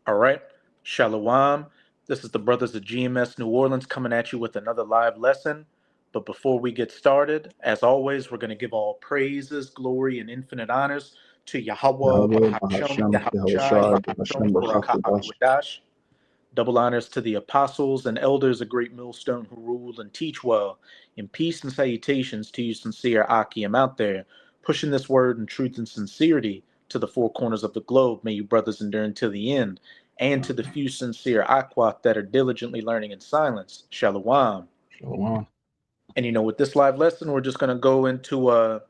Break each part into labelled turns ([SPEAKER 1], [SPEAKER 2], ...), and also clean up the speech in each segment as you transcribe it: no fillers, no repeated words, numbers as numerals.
[SPEAKER 1] All right, Shalom. This is the brothers of GMS New Orleans coming at you with another live lesson. But before we get started, as always, we're going to give all praises, glory, and infinite honors to Yahweh,
[SPEAKER 2] Yahweh,
[SPEAKER 1] Bahashem,
[SPEAKER 2] Bahashem,
[SPEAKER 1] Yahushai,
[SPEAKER 2] Yahushua,
[SPEAKER 1] Bahashem,
[SPEAKER 2] Bahashem,
[SPEAKER 1] Barakah,
[SPEAKER 2] Barakadash.
[SPEAKER 1] Wadash. Double honors to the apostles and elders of Great Millstone who rule and teach well. And peace and salutations to you, sincere Akim out there, pushing this word in truth and sincerity to the four corners of the globe. May you brothers endure until the end. And to the few sincere Akwat that are diligently learning in silence. Shalom.
[SPEAKER 2] Shalom.
[SPEAKER 1] And with this live lesson, we're just going to go into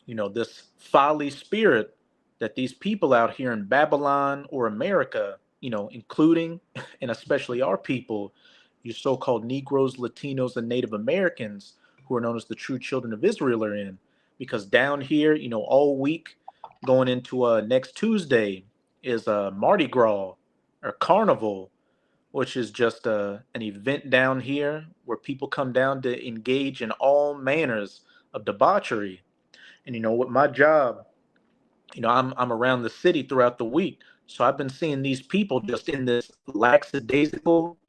[SPEAKER 1] this folly spirit that these people out here in Babylon or America, including and especially our people, you so-called Negroes, Latinos, and Native Americans, who are known as the true children of Israel, are in. Because down here, all week, going into next Tuesday, is Mardi Gras or Carnival, which is just an event down here where people come down to engage in all manners of debauchery. And with my job, I'm around the city throughout the week. So I've been seeing these people just in this lackadaisical,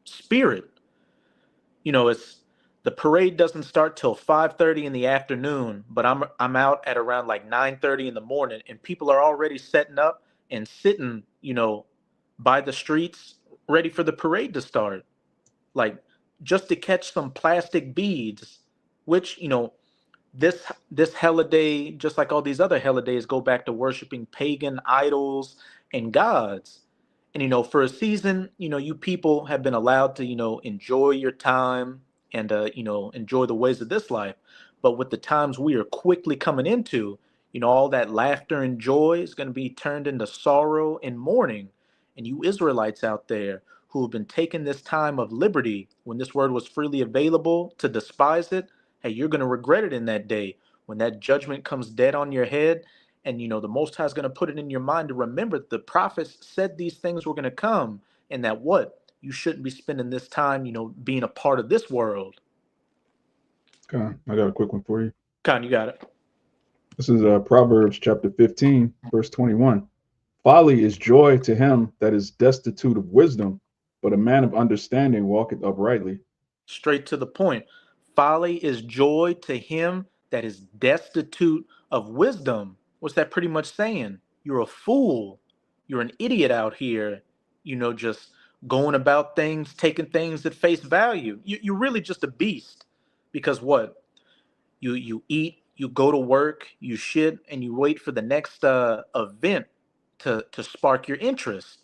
[SPEAKER 1] spirit. It's the parade doesn't start till 5:30 in the afternoon, but I'm out at around like 9:30 in the morning, and people are already setting up and sitting, by the streets ready for the parade to start. Like just to catch some plastic beads, which, this holiday, just like all these other holidays, go back to worshiping pagan idols and gods. And for a season, you people have been allowed to, enjoy your time and enjoy the ways of this life. But with the times we are quickly coming into, all that laughter and joy is going to be turned into sorrow and mourning. And you Israelites out there who have been taking this time of liberty when this word was freely available to despise it, hey, you're going to regret it in that day when that judgment comes dead on your head. And, the Most High is going to put it in your mind to remember the prophets said these things were going to come, and that what? You shouldn't be spending this time, being a part of this world.
[SPEAKER 2] Okay, I got a quick one for you.
[SPEAKER 1] Con, you got it.
[SPEAKER 2] This is Proverbs chapter 15, verse 21. Folly is joy to him that is destitute of wisdom, but a man of understanding walketh uprightly.
[SPEAKER 1] Straight to the point. Folly is joy to him that is destitute of wisdom. What's that pretty much saying? You're a fool. You're an idiot out here, just going about things, taking things at face value. You're really just a beast. Because what? You eat, you go to work, you shit, and you wait for the next event to spark your interest.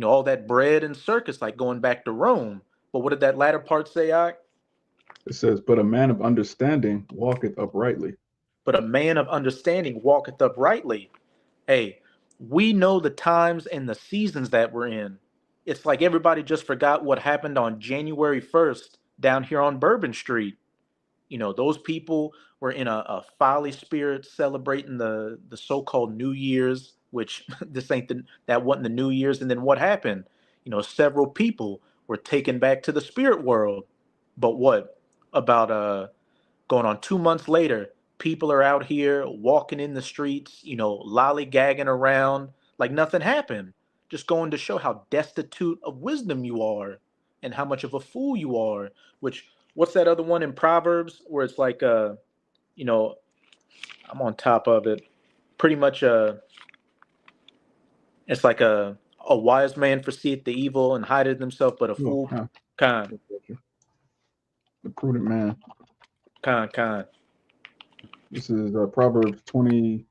[SPEAKER 1] All that bread and circus, like going back to Rome. But what did that latter part say, I?
[SPEAKER 2] It says, but a man of understanding walketh uprightly.
[SPEAKER 1] But a man of understanding walketh uprightly. Hey, we know the times and the seasons that we're in. It's like everybody just forgot what happened on January 1st down here on Bourbon Street. Those people were in a folly spirit celebrating the so-called New Year's, which this ain't that wasn't the New Year's. And then what happened? Several people were taken back to the spirit world. But what about going on 2 months later? People are out here walking in the streets, lollygagging around like nothing happened. Just going to show how destitute of wisdom you are and how much of a fool you are. Which what's that other one in Proverbs where it's like I'm on top of it. Pretty much it's like a wise man foreseeth the evil and hideth himself, but a fool kind.
[SPEAKER 2] The prudent man.
[SPEAKER 1] Kind.
[SPEAKER 2] This is Proverbs 20.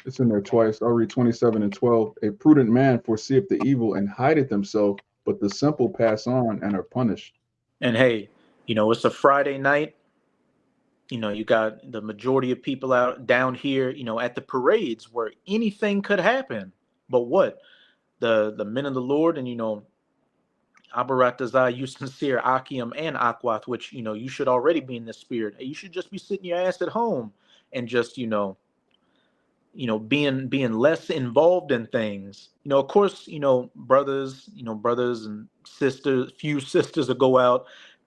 [SPEAKER 2] It's in there twice. I'll read 27 and 12. A prudent man foreseeth the evil and hideth himself, but the simple pass on and are punished.
[SPEAKER 1] And hey, it's a Friday night. You got the majority of people out down here, at the parades where anything could happen. But what? The men of the Lord and Abaratazai, you sincere Akim and Akwath, which you should already be in the spirit. You should just be sitting your ass at home and just being less involved in things. Of course, brothers and sisters, few sisters will go out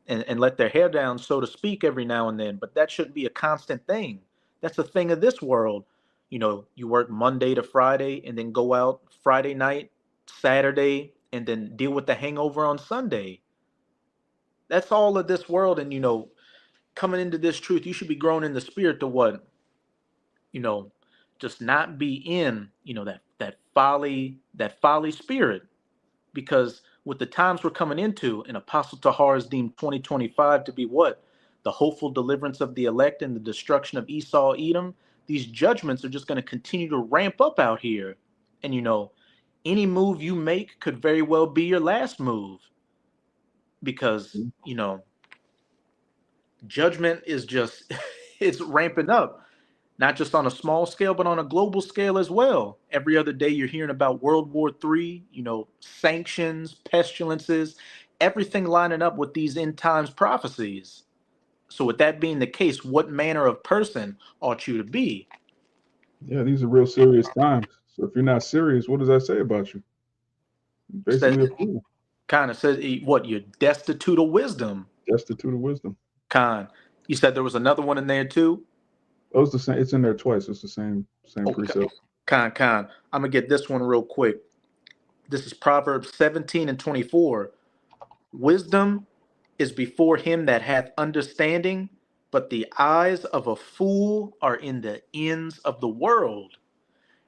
[SPEAKER 1] and let their hair down, so to speak, every now and then. But that shouldn't be a constant thing. That's the thing of this world. You work Monday to Friday and then go out Friday night Saturday and then deal with the hangover on Sunday. That's all of this world. And, coming into this truth, you should be growing in the spirit to what? You know, just not be in, that folly spirit. Because with the times we're coming into, and Apostle Tahar has deemed 2025 to be what? The hopeful deliverance of the elect and the destruction of Esau, Edom. These judgments are just going to continue to ramp up out here. And, any move you make could very well be your last move. Because, judgment is just, it's ramping up. Not just on a small scale, but on a global scale as well. Every other day you're hearing about World War III, sanctions, pestilences, everything lining up with these end times prophecies. So with that being the case, what manner of person ought you to be?
[SPEAKER 2] Yeah, these are real serious times. So if you're not serious, what does that say about you? Basically a fool.
[SPEAKER 1] Kind of says, what, you're destitute of wisdom.
[SPEAKER 2] Destitute of wisdom.
[SPEAKER 1] You said there was another one in there too?
[SPEAKER 2] Oh, it's the same. It's in there twice. It's the same precept.
[SPEAKER 1] I'm gonna get this one real quick. This is Proverbs 17:24. Wisdom is before him that hath understanding, but the eyes of a fool are in the ends of the world.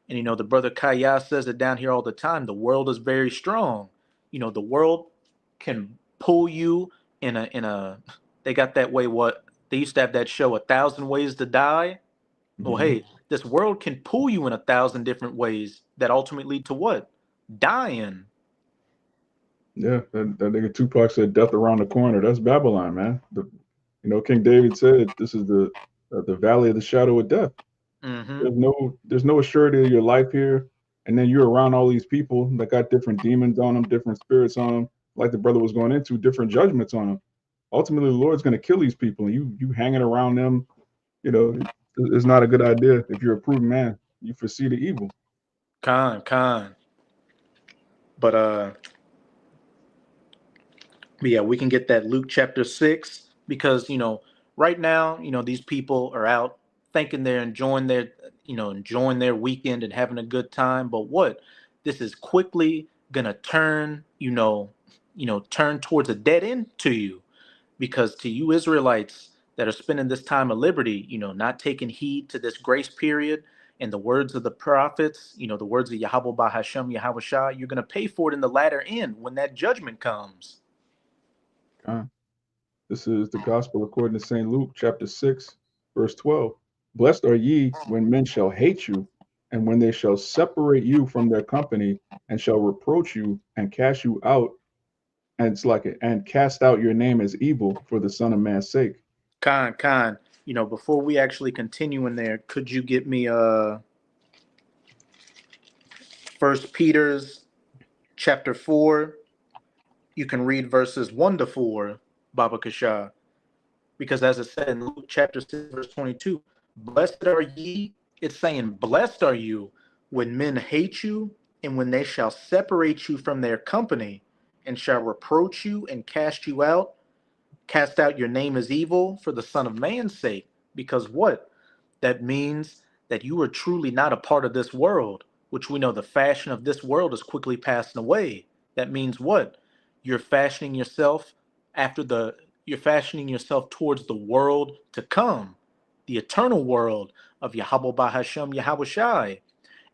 [SPEAKER 1] And the brother Kaya says it down here all the time. The world is very strong. The world can pull you in a they got that way, what they used to have that show, 1,000 Ways to Die. Well, hey, this world can pull you in 1,000 different ways that ultimately lead to what? Dying.
[SPEAKER 2] Yeah, that nigga Tupac said death around the corner. That's Babylon, man. King David said this is the valley of the shadow of death. There's no assurity of your life here. And then you're around all these people that got different demons on them, different spirits on them, like the brother was going into, different judgments on them. Ultimately, the Lord's going to kill these people, and you hanging around them, it's not a good idea. If you're a prudent man, you foresee the evil.
[SPEAKER 1] But yeah, we can get that Luke chapter 6 because right now these people are out thinking they're enjoying their weekend and having a good time, but what this is quickly gonna turn turn towards a dead end to you, because to you Israelites that are spending this time of liberty, not taking heed to this grace period and the words of the prophets, the words of Yahweh Bahashem Yahweh Shah, you're gonna pay for it in the latter end when that judgment comes.
[SPEAKER 2] This is the gospel according to St. Luke, chapter 6, verse 12. Blessed are ye when men shall hate you, and when they shall separate you from their company, and shall reproach you, and cast you out, and cast out your name as evil for the Son of Man's sake.
[SPEAKER 1] Khan, before we actually continue in there, could you get me 1 Peter's chapter 4? You can read verses 1 to 4, Baba Kasha. Because as it said in Luke chapter 6, verse 22, blessed are ye, it's saying, blessed are you when men hate you, and when they shall separate you from their company, and shall reproach you and cast out your name as evil for the Son of Man's sake. Because what? That means that you are truly not a part of this world, which we know the fashion of this world is quickly passing away. That means what? You're fashioning yourself towards the world to come, the eternal world of Yahweh Bahashem Yahweh Shai.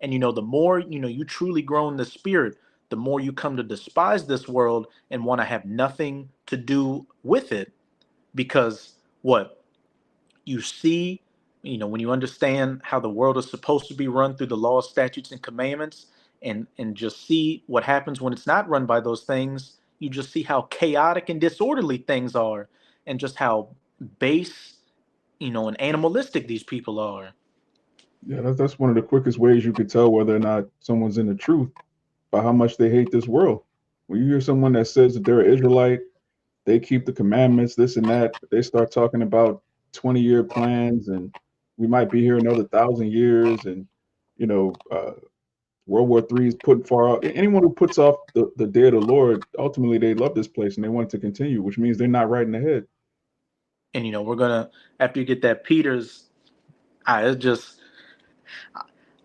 [SPEAKER 1] And the more you truly grow in the spirit, the more you come to despise this world and want to have nothing to do with it. Because what you see, when you understand how the world is supposed to be run through the laws, statutes, and commandments, and just see what happens when it's not run by those things, you just see how chaotic and disorderly things are, and just how base, and animalistic these people are.
[SPEAKER 2] Yeah, that's one of the quickest ways you could tell whether or not someone's in the truth, by how much they hate this world. When you hear someone that says that they're an Israelite, they keep the commandments, this and that, but they start talking about 20-year plans, and we might be here another 1,000 years, and World War III is putting far out. Anyone who puts off the day of the Lord, ultimately they love this place and they want it to continue, which means they're not right in the head.
[SPEAKER 1] And we're gonna, after you get that Peter's, I'm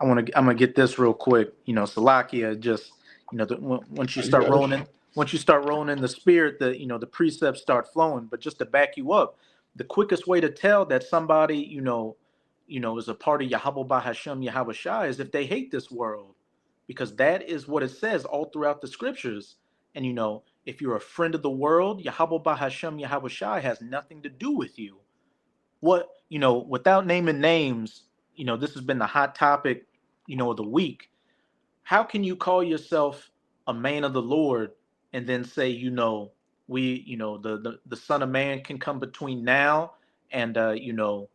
[SPEAKER 1] gonna get this real quick. Salakia, just You know, once you
[SPEAKER 2] You
[SPEAKER 1] start
[SPEAKER 2] got it.
[SPEAKER 1] rolling in, once you start rolling in the spirit, the precepts start flowing. But just to back you up, the quickest way to tell that somebody, is a part of Yahweh Bahashem Yahweh Shai is if they hate this world, because that is what it says all throughout the scriptures. And if you're a friend of the world, Yahweh Bahashem Yahweh Shai has nothing to do with you. Without naming names, this has been the hot topic, of the week. How can you call yourself a man of the Lord and then say, the Son of Man can come between now and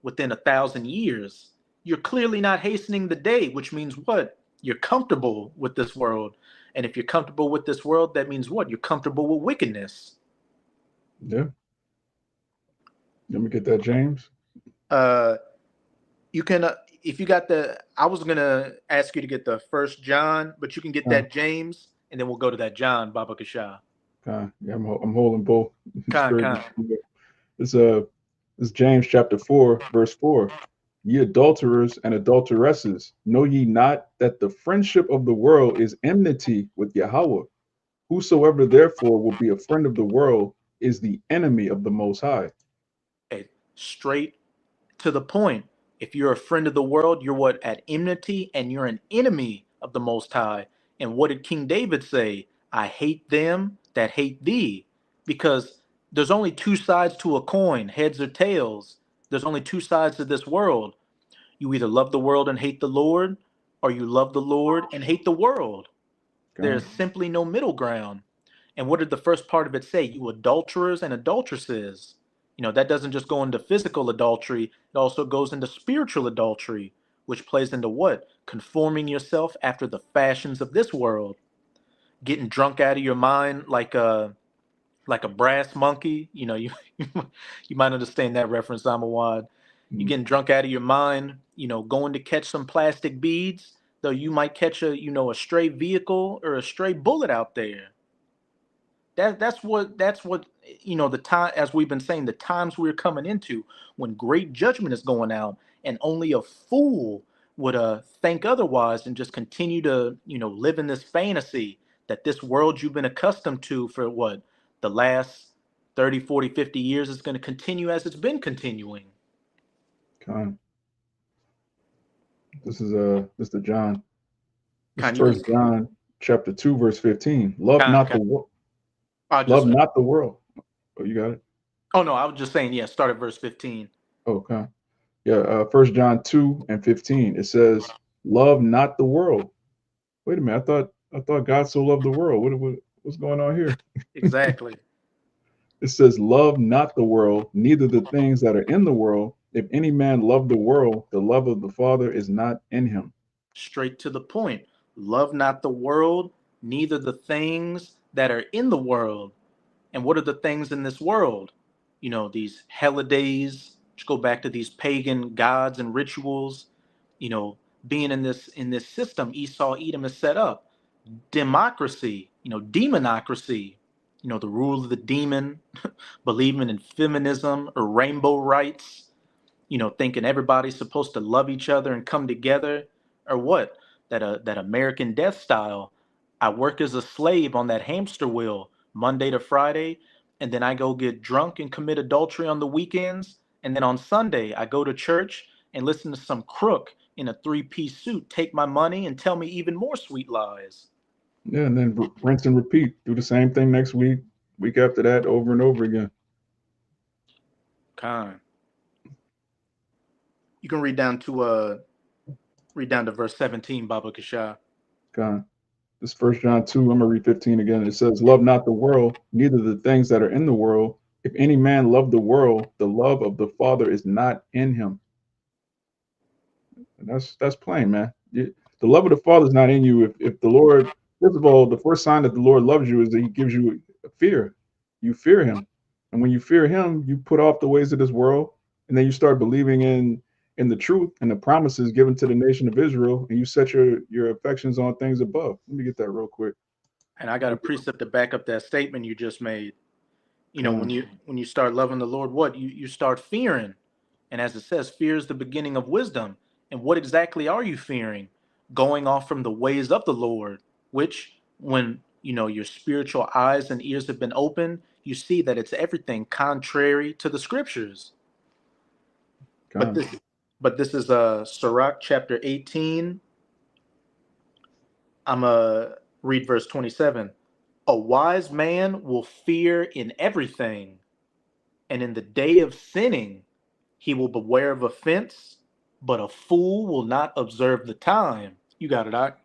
[SPEAKER 1] within 1,000 years? You're clearly not hastening the day, which means what? You're comfortable with this world. And if you're comfortable with this world, that means what? You're comfortable with wickedness.
[SPEAKER 2] Yeah. Let me get that, James.
[SPEAKER 1] You can, if you got I was gonna ask you to get the First John, but you can get that James, and then we'll go to that John, Baba Kasha.
[SPEAKER 2] Yeah, I'm holding both.
[SPEAKER 1] Khan.
[SPEAKER 2] It's James chapter 4, verse 4. Ye adulterers and adulteresses, know ye not that the friendship of the world is enmity with Yahweh? Whosoever therefore will be a friend of the world is the enemy of the Most High.
[SPEAKER 1] Okay, straight to the point. If you're a friend of the world, you're what? At enmity, and you're an enemy of the Most High. And what did King David say? I hate them that hate thee. Because there's only two sides to a coin, heads or tails. There's only two sides to this world. You either love the world and hate the Lord, or you love the Lord and hate the world. There's simply no middle ground. And what did the first part of it say? You adulterers and adulteresses. That doesn't just go into physical adultery, it also goes into spiritual adultery, which plays into what? Conforming yourself after the fashions of this world. Getting drunk out of your mind like a brass monkey. You you might understand that reference, Amawad. You're getting drunk out of your mind, going to catch some plastic beads, though you might catch a stray vehicle or a stray bullet out there. That's what the time, as we've been saying, the times we're coming into when great judgment is going out, and only a fool would think otherwise and just continue to live in this fantasy that this world you've been accustomed to for what the last 30, 40, 50 years is going to continue as it's been continuing.
[SPEAKER 2] This is the John. This is First John chapter 2, verse 15. Love not the world. Not the world. Oh, you got it?
[SPEAKER 1] Oh, no, I was just saying, yeah, start at verse 15.
[SPEAKER 2] Okay. Yeah, 1 John 2 and 15. It says, love not the world. Wait a minute. I thought God so loved the world. What's going on here?
[SPEAKER 1] Exactly.
[SPEAKER 2] It says, love not the world, neither the things that are in the world. If any man love the world, the love of the Father is not in him.
[SPEAKER 1] Straight to the point. Love not the world, neither the things that are in the world. And what are the things in this world? These holidays, which go back to these pagan gods and rituals, being in this system Esau Edom is set up. Democracy, demonocracy, the rule of the demon, believing in feminism or rainbow rights, thinking everybody's supposed to love each other and come together, or what? That American death style. I work as a slave on that hamster wheel Monday to Friday, and then I go get drunk and commit adultery on the weekends, and then on Sunday I go to church and listen to some crook in a 3-piece suit take my money and tell me even more sweet lies.
[SPEAKER 2] Yeah, and then rinse and repeat. Do the same thing next week after that, over and over again.
[SPEAKER 1] You can read down to verse 17, Baba Kasha.
[SPEAKER 2] This 1 John 2, I'm gonna read 15 again. It says, love not the world, neither the things that are in the world. If any man love the world, the love of the Father is not in him. And that's plain, man. The love of the Father is not in you. If the Lord, first of all, the first sign that the Lord loves you is that he gives you fear. You fear him. And when you fear him, you put off the ways of this world, and then you start believing in the truth and the promises given to the nation of Israel, and you set your affections on things above. Let me get that real quick.
[SPEAKER 1] And I got a precept to back up that statement you just made. When you start loving the Lord, what? You start fearing. And as it says, fear is the beginning of wisdom. And what exactly are you fearing? Going off from the ways of the Lord, which when your spiritual eyes and ears have been opened, you see that it's everything contrary to the scriptures. But
[SPEAKER 2] Con.
[SPEAKER 1] this is Sirach chapter 18. I'm read verse 27. A wise man will fear in everything, and in the day of sinning he will beware of offense, but a fool will not observe the time. You got it, Doc.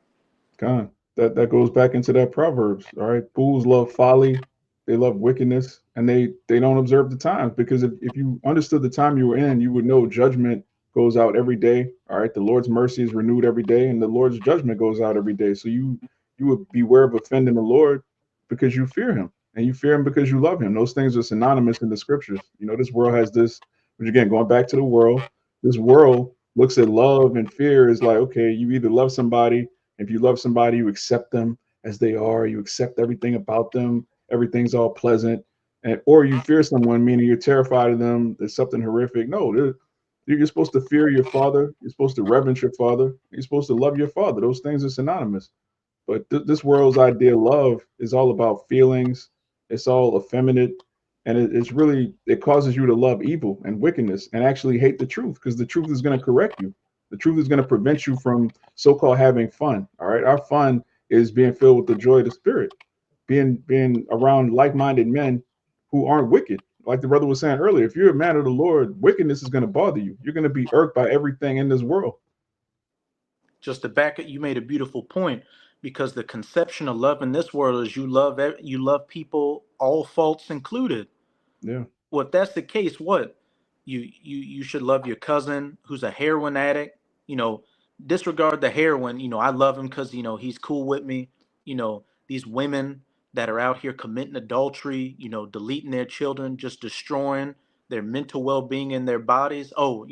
[SPEAKER 2] Con. That goes back into that Proverbs. All right. Fools love folly, they love wickedness, and they don't observe the times, because if you understood the time you were in, you would know judgment goes out every day. All right. The Lord's mercy is renewed every day, and the Lord's judgment goes out every day. So you would beware of offending the Lord because you fear him. And you fear him because you love him. Those things are synonymous in the scriptures. This world has this, which again, going back to the world, this world looks at love and fear as like, okay, you either love somebody. If you love somebody, you accept them as they are. You accept everything about them. Everything's all pleasant. Or you fear someone, meaning you're terrified of them. There's something horrific. No, you're supposed to fear your father. You're supposed to reverence your father. You're supposed to love your father. Those things are synonymous. But this world's idea of love is all about feelings. It's all effeminate. And it causes you to love evil and wickedness and actually hate the truth, because the truth is going to correct you. The truth is going to prevent you from so-called having fun. All right. Our fun is being filled with the joy of the spirit, being around like-minded men who aren't wicked. Like the brother was saying earlier, if you're a man of the Lord, wickedness is going to bother you. You're going to be irked by everything in this world.
[SPEAKER 1] Just to back it, you made a beautiful point, because the conception of love in this world is you love people, all faults included.
[SPEAKER 2] Yeah.
[SPEAKER 1] Well, if that's the case, what you should love your cousin who's a heroin addict. You know, disregard the heroin. I love him because he's cool with me. These women that are out here committing adultery. Deleting their children, just destroying their mental well-being in their bodies. Oh,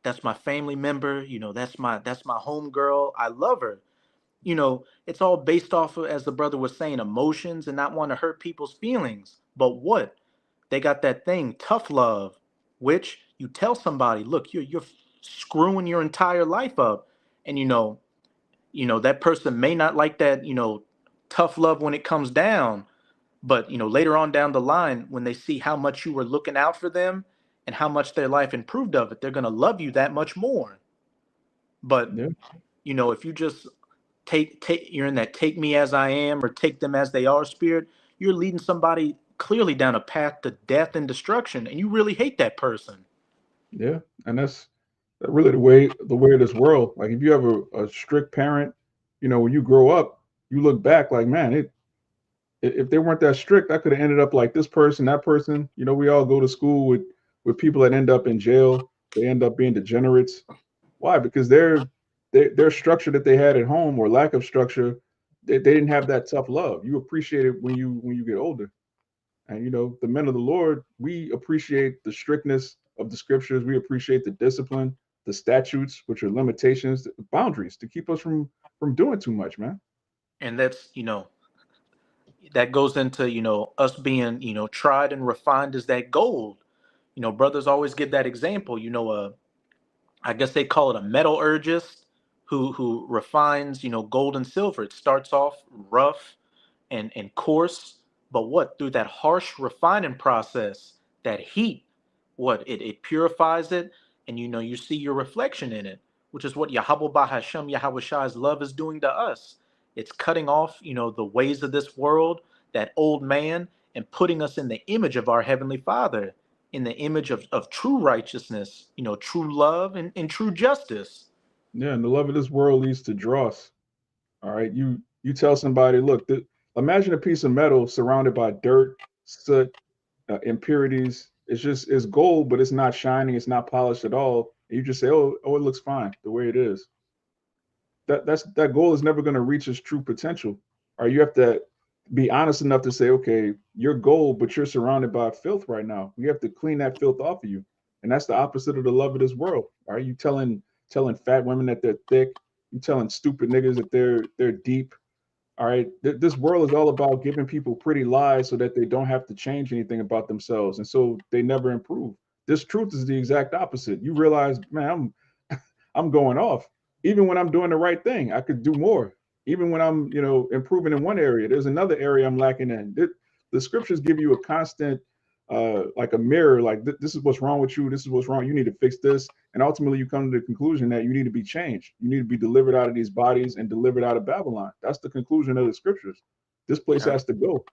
[SPEAKER 1] that's my family member. That's my home girl. I love her. It's all based off of, as the brother was saying, emotions and not want to hurt people's feelings. But what? They got that thing, tough love, which you tell somebody, look, you're screwing your entire life up. And that person may not like that, tough love when it comes down. But later on down the line, when they see how much you were looking out for them and how much their life improved of it, they're gonna love you that much more. But
[SPEAKER 2] Yeah.
[SPEAKER 1] if you just take you're in that take me as I am or take them as they are spirit, you're leading somebody clearly down a path to death and destruction, and you really hate that person.
[SPEAKER 2] Yeah. And that's really the way of this world. Like if you have a strict parent, when you grow up, you look back like, man, if they weren't that strict, I could have ended up like this person, that person. We all go to school with people that end up in jail. They end up being degenerates. Why? Because their structure that they had at home, or lack of structure, they didn't have that tough love. You appreciate it when you get older. And the men of the Lord, we appreciate the strictness of the scriptures. We appreciate the discipline, the statutes, which are limitations, the boundaries to keep us from doing too much, man.
[SPEAKER 1] And that's that goes into us being tried and refined as that gold. Brothers always give that example. I guess they call it a metallurgist who refines gold and silver. It starts off rough and coarse, but what, through that harsh refining process, that heat, what, it purifies it, and you see your reflection in it, which is what Yahweh Bahashem, Yahweh Shai's love is doing to us. It's cutting off the ways of this world, that old man, and putting us in the image of our heavenly Father, in the image of true righteousness, true love, and true justice.
[SPEAKER 2] Yeah, and the love of this world leads to dross. All right, you tell somebody, look, imagine a piece of metal surrounded by dirt, soot, impurities. It's gold, but it's not shining. It's not polished at all. And you just say, oh, it looks fine the way it is. That goal is never going to reach its true potential. Or you have to be honest enough to say, okay, you're gold, but you're surrounded by filth right now. We have to clean that filth off of you, and that's the opposite of the love of this world. Are you telling fat women that they're thick? You telling stupid niggas that they're deep? All right, this world is all about giving people pretty lies so that they don't have to change anything about themselves, and so they never improve. This truth is the exact opposite. You realize, man, I'm going off. Even when I'm doing the right thing, I could do more. Even when I'm, improving in one area, there's another area I'm lacking in. The scriptures give you a constant, like a mirror, like this is what's wrong with you. This is what's wrong. You need to fix this. And ultimately you come to the conclusion that you need to be changed. You need to be delivered out of these bodies and delivered out of Babylon. That's the conclusion of the scriptures. This place has to go.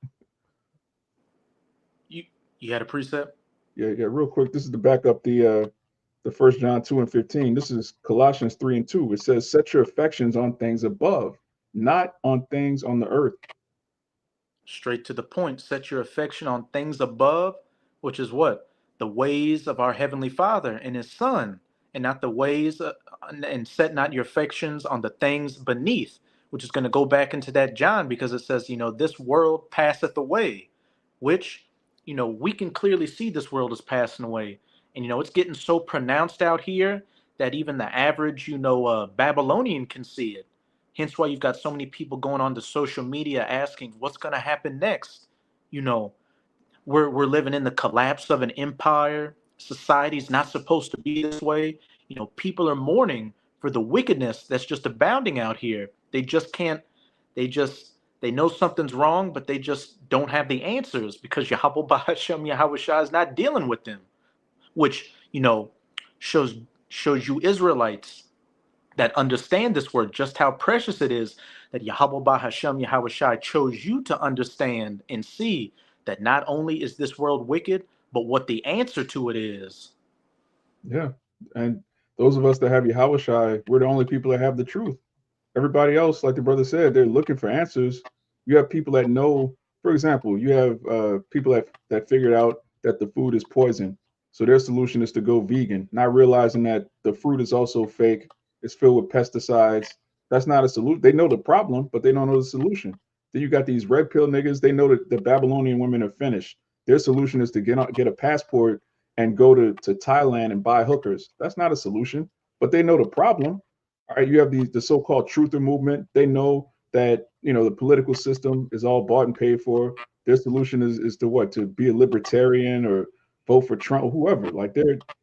[SPEAKER 1] You had a precept?
[SPEAKER 2] Yeah. Real quick. This is to back up the 1 John 2:15. This is Colossians 3:2. It says, set your affections on things above, not on things on the earth.
[SPEAKER 1] Straight to the point. Set your affection on things above, which is what? The ways of our Heavenly Father and His Son, and not the ways, and set not your affections on the things beneath, which is going to go back into that John, because it says, this world passeth away, which, we can clearly see this world is passing away. And, it's getting so pronounced out here that even the average, Babylonian can see it. Hence why you've got so many people going on to social media asking what's going to happen next. We're living in the collapse of an empire. Society's not supposed to be this way. People are mourning for the wickedness that's just abounding out here. They just can't, they know something's wrong, but they just don't have the answers because Yahweh Bahashem Yahushua is not dealing with them, which, shows you Israelites that understand this word, just how precious it is that Yahweh Bahashem Yahushua chose you to understand and see that not only is this world wicked, but what the answer to it is.
[SPEAKER 2] Yeah. And those of us that have Yahushua, we're the only people that have the truth. Everybody else, like the brother said, they're looking for answers. You have people that know, for example, you have people that figured out that the food is poison. So their solution is to go vegan, not realizing that the fruit is also fake. It's filled with pesticides. That's not a solution. They know the problem, but they don't know the solution. Then you got these red pill niggas. They know that the Babylonian women are finished. Their solution is to get a passport and go to Thailand and buy hookers. That's not a solution, but they know the problem. All right, you have the so-called truther movement. They know that the political system is all bought and paid for. Their solution is to what? To be a libertarian or vote for Trump or whoever. Like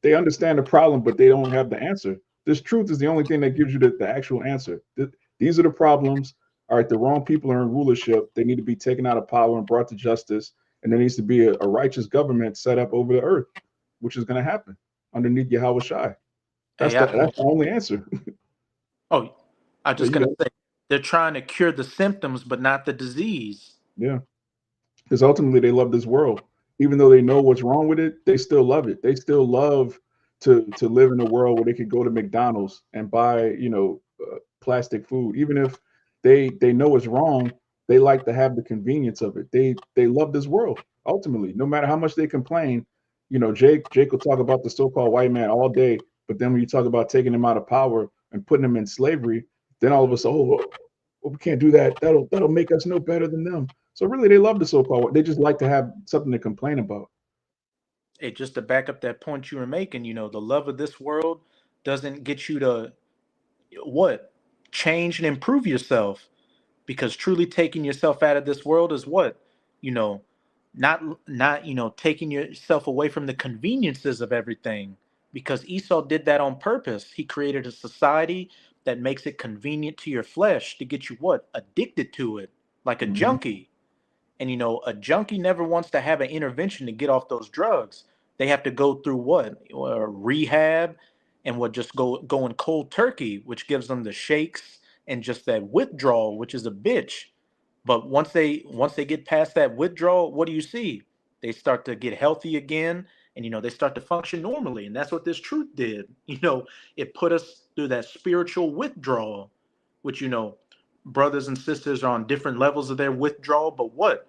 [SPEAKER 2] they understand the problem, but they don't have the answer. This truth is the only thing that gives you the actual answer. These are the problems. All right, the wrong people are in rulership. They need to be taken out of power and brought to justice. And there needs to be a righteous government set up over the earth, which is going to happen underneath Yahweh Shai. That's the only answer.
[SPEAKER 1] Oh, I was just going to say, they're trying to cure the symptoms, but not the disease.
[SPEAKER 2] Yeah, because ultimately they love this world. Even though they know what's wrong with it, they still love it. They still love to live in a world where they could go to McDonald's and buy, plastic food. Even if they know it's wrong, they like to have the convenience of it. They love this world. Ultimately, no matter how much they complain, Jake will talk about the so-called white man all day, but then when you talk about taking him out of power and putting them in slavery, then all of us, we can't do that. That'll make us no better than them. So really, they love the so-called. They just like to have something to complain about.
[SPEAKER 1] Hey, just to back up that point you were making, the love of this world doesn't get you to what? Change and improve yourself, because truly taking yourself out of this world is what? Not taking yourself away from the conveniences of everything, because Esau did that on purpose. He created a society that makes it convenient to your flesh to get you what? Addicted to it, like a junkie. And a junkie never wants to have an intervention to get off those drugs. They have to go through what? Rehab, and just going cold turkey, which gives them the shakes and just that withdrawal, which is a bitch. But once they get past that withdrawal, what do you see? They start to get healthy again, and they start to function normally. And that's what this truth did. It put us through that spiritual withdrawal, which brothers and sisters are on different levels of their withdrawal, but what?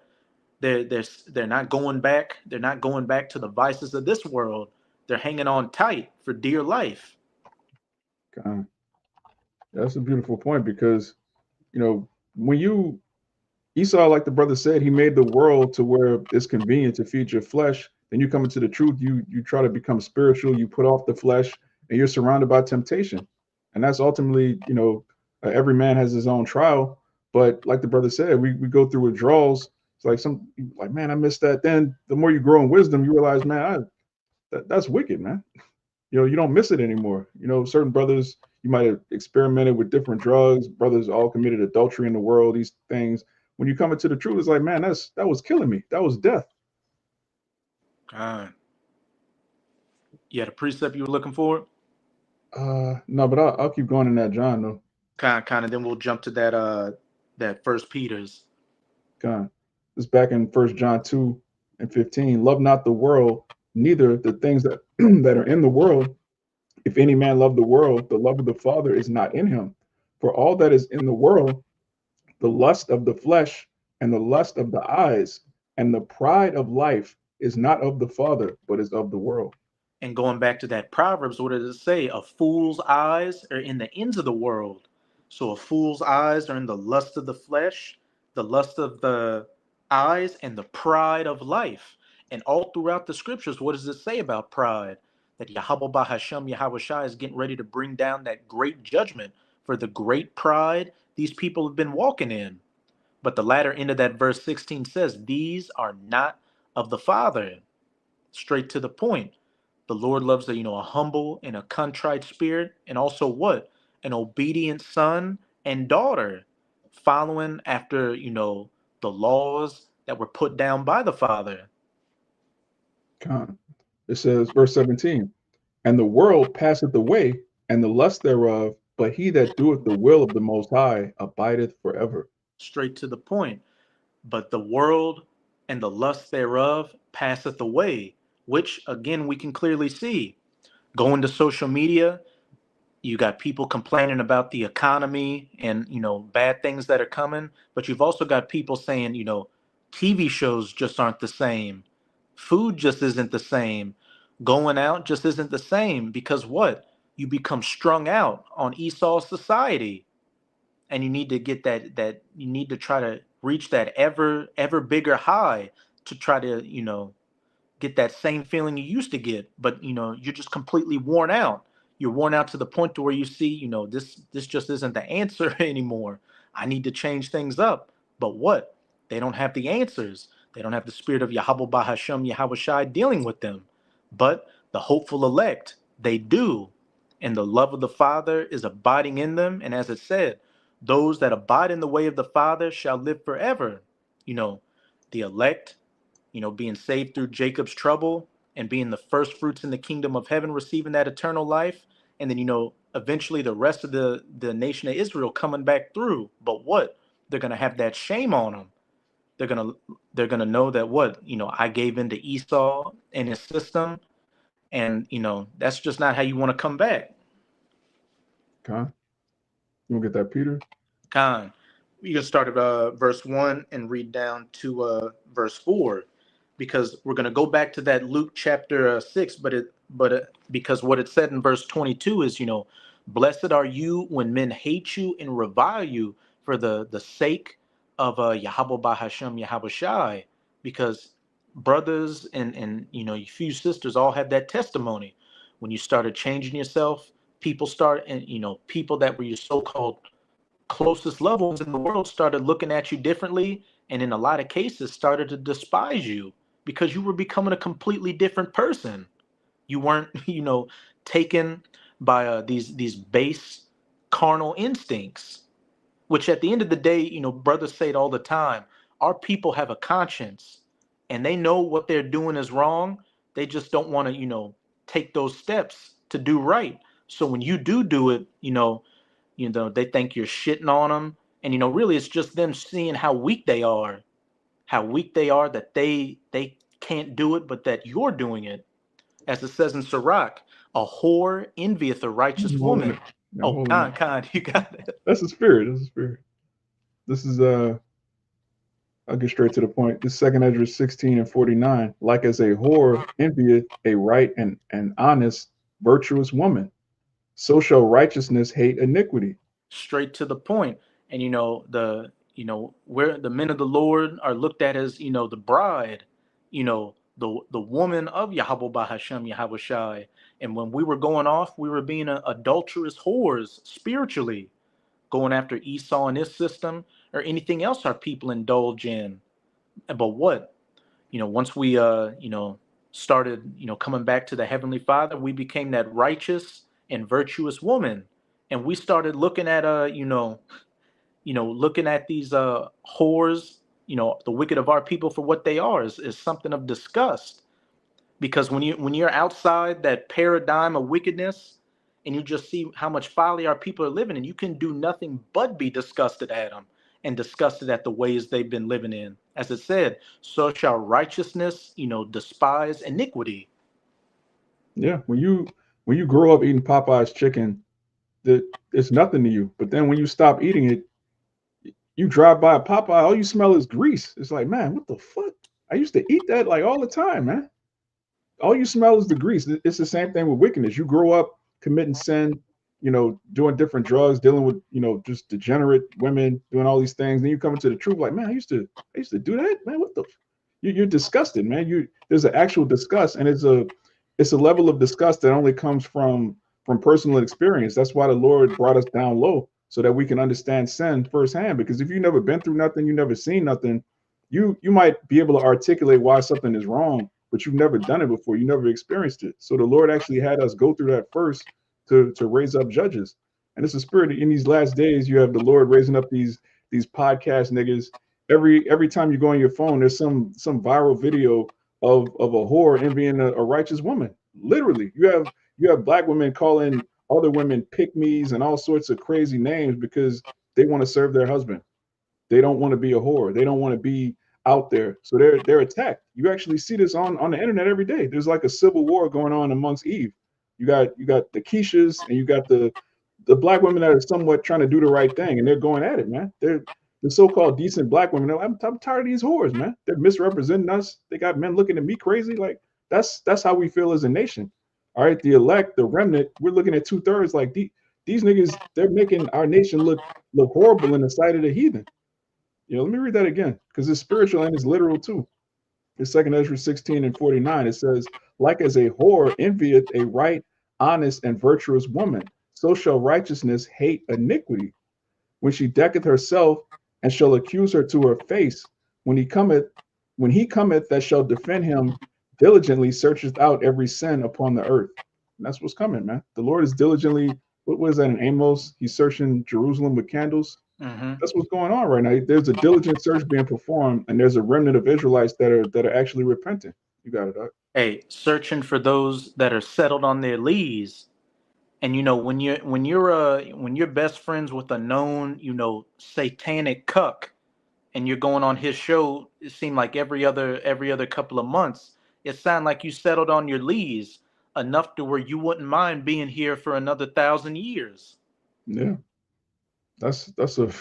[SPEAKER 1] They're not going back. They're not going back to the vices of this world. They're hanging on tight for dear life.
[SPEAKER 2] God. That's a beautiful point, because when Esau, like the brother said, he made the world to where it's convenient to feed your flesh. Then you come into the truth, you try to become spiritual, you put off the flesh, and you're surrounded by temptation. And that's ultimately, every man has his own trial. But like the brother said, we go through withdrawals. It's like man, I missed that. Then the more you grow in wisdom, you realize, man, that's wicked, man. You don't miss it anymore. Certain brothers, You might have experimented with different drugs. Brothers all committed adultery in the world. These things. When you come into the truth, it's like, man, that was killing me. That was death.
[SPEAKER 1] Yeah, the precept you were looking for.
[SPEAKER 2] No, but I'll keep going in that John though.
[SPEAKER 1] Kind of. Then we'll jump to that First Peter's.
[SPEAKER 2] Con. It's back in 1 John 2:15. Love not the world, neither the things that that are in the world. If any man love the world, the love of the Father is not in him. For all that is in the world, the lust of the flesh and the lust of the eyes and the pride of life is not of the Father, but is of the world.
[SPEAKER 1] And going back to that Proverbs, what does it say? A fool's eyes are in the ends of the world. So a fool's eyes are in the lust of the flesh, the lust of the eyes, and the pride of life. And all throughout the scriptures, what does it say about pride? That Yahweh Bahashem Yahweh Shai is getting ready to bring down that great judgment for the great pride these people have been walking in. But the latter end of that verse 16 says, these are not of the Father. Straight to the point. The Lord loves a humble and a contrite spirit, and also what? An obedient son and daughter, following after, the laws that were put down by the Father.
[SPEAKER 2] It says, verse 17, and the world passeth away, and the lust thereof, but he that doeth the will of the Most High abideth forever.
[SPEAKER 1] Straight to the point. But the world and the lust thereof passeth away, which again we can clearly see. Going to social media, you got people complaining about the economy and bad things that are coming, but you've also got people saying TV shows just aren't the same, food just isn't the same, going out just isn't the same, because what? You become strung out on Esau's society, and you need to get that you need to try to reach that ever bigger high to try to get that same feeling you used to get, but you're just completely worn out. You're worn out to the point to where you see, this just isn't the answer anymore. I need to change things up. But what? They don't have the answers. They don't have the spirit of Yahweh Bahashem Yahweh Shai dealing with them. But the hopeful elect, they do. And the love of the Father is abiding in them. And as it said, those that abide in the way of the Father shall live forever. The elect, being saved through Jacob's trouble and being the first fruits in the kingdom of heaven, receiving that eternal life. And then, eventually the rest of the nation of Israel coming back through. But what? They're going to have that shame on them. They're going to know that what? I gave in to Esau and his system. And, that's just not how you want to come back.
[SPEAKER 2] Con, you want to get that, Peter?
[SPEAKER 1] Con, you can start at verse 1 and read down to verse 4. Because we're going to go back to that Luke chapter 6, but because what it said in verse 22 is, blessed are you when men hate you and revile you for the sake of Yahweh Bahashem Yahweh Shai, because brothers and your few sisters all have that testimony. When you started changing yourself, people start, and people that were your so-called closest loved ones in the world started looking at you differently, and in a lot of cases started to despise you, because you were becoming a completely different person. You weren't, taken by these base carnal instincts, which at the end of the day, brothers say it all the time. Our people have a conscience, and they know what they're doing is wrong. They just don't want to, take those steps to do right. So when you do it, they think you're shitting on them, and really it's just them seeing how weak they are, that they can't do it, but that you're doing it. As it says in Sirach, a whore envieth a righteous woman. Oh, Khan, you got it.
[SPEAKER 2] That's the spirit. That's the spirit. This is I'll get straight to the point. This 2 Ezra 16:49. Like as a whore envieth a right and honest, virtuous woman, so shall righteousness hate iniquity.
[SPEAKER 1] Straight to the point. And where the men of the Lord are looked at as the bride, the woman of Yahweh Bahashem Yahweh Shai. And when we were going off, we were being adulterous whores spiritually, going after Esau and his system or anything else our people indulge in. But what? Once we started coming back to the Heavenly Father, we became that righteous and virtuous woman. and we started looking at looking at these whores, the wicked of our people for what they are is something of disgust. Because when you're outside that paradigm of wickedness, and you just see how much folly our people are living in, you can do nothing but be disgusted at them and disgusted at the ways they've been living in. As it said, so shall righteousness, despise iniquity.
[SPEAKER 2] Yeah, when you grow up eating Popeye's chicken, that it's nothing to you. But then when you stop eating it, you drive by a Popeye, all you smell is grease. It's like, man, what the fuck? I used to eat that like all the time, man. All you smell is the grease. It's the same thing with wickedness. You grow up committing sin, doing different drugs, dealing with, just degenerate women, doing all these things. Then you come into the truth, like, man, I used to do that, man. What the? You're disgusted, man. There's an actual disgust, and it's a level of disgust that only comes from personal experience. That's why the Lord brought us down low so that we can understand sin firsthand. Because if you've never been through nothing, you've never seen nothing, you might be able to articulate why something is wrong, but you've never done it before. You never experienced it. So the Lord actually had us go through that first to raise up judges. And it's a spirit in these last days. You have the Lord raising up these podcast niggas. Every time you go on your phone, there's some viral video of a whore envying a righteous woman. Literally, you have black women calling other women pick me's and all sorts of crazy names because they want to serve their husband. They don't want to be a whore. They don't want to be out there. So they're attacked. You actually see this on the internet every day. There's like a civil war going on amongst Eve. You got the Keishas and you got the black women that are somewhat trying to do the right thing, and they're going at it, man. They're the so-called decent black women. I'm tired of these whores, man. They're misrepresenting us. They got men looking at me crazy. Like that's how we feel as a nation. All right, the elect, the remnant, we're looking at 2/3 like these niggas. They're making our nation look horrible in the sight of the heathen. Let me read that again because it's spiritual and it's literal too. It's 2 Ezra 16:49. It says, like as a whore envieth a right, honest, and virtuous woman, so shall righteousness hate iniquity. When she decketh herself and shall accuse her to her face, when he cometh that shall defend him, diligently searcheth out every sin upon the earth. And that's what's coming, man. The Lord is diligently, what was that in Amos? He's searching Jerusalem with candles.
[SPEAKER 1] Mm-hmm.
[SPEAKER 2] That's what's going on right now. There's a diligent search being performed, and there's a remnant of Israelites that are actually repenting. You got it, Doc.
[SPEAKER 1] Hey, searching for those that are settled on their lees. And when you're best friends with a known, satanic cuck, and you're going on his show, it seemed like every other couple of months, it sounded like you settled on your lees enough to where you wouldn't mind being here for another 1,000 years.
[SPEAKER 2] Yeah, that's a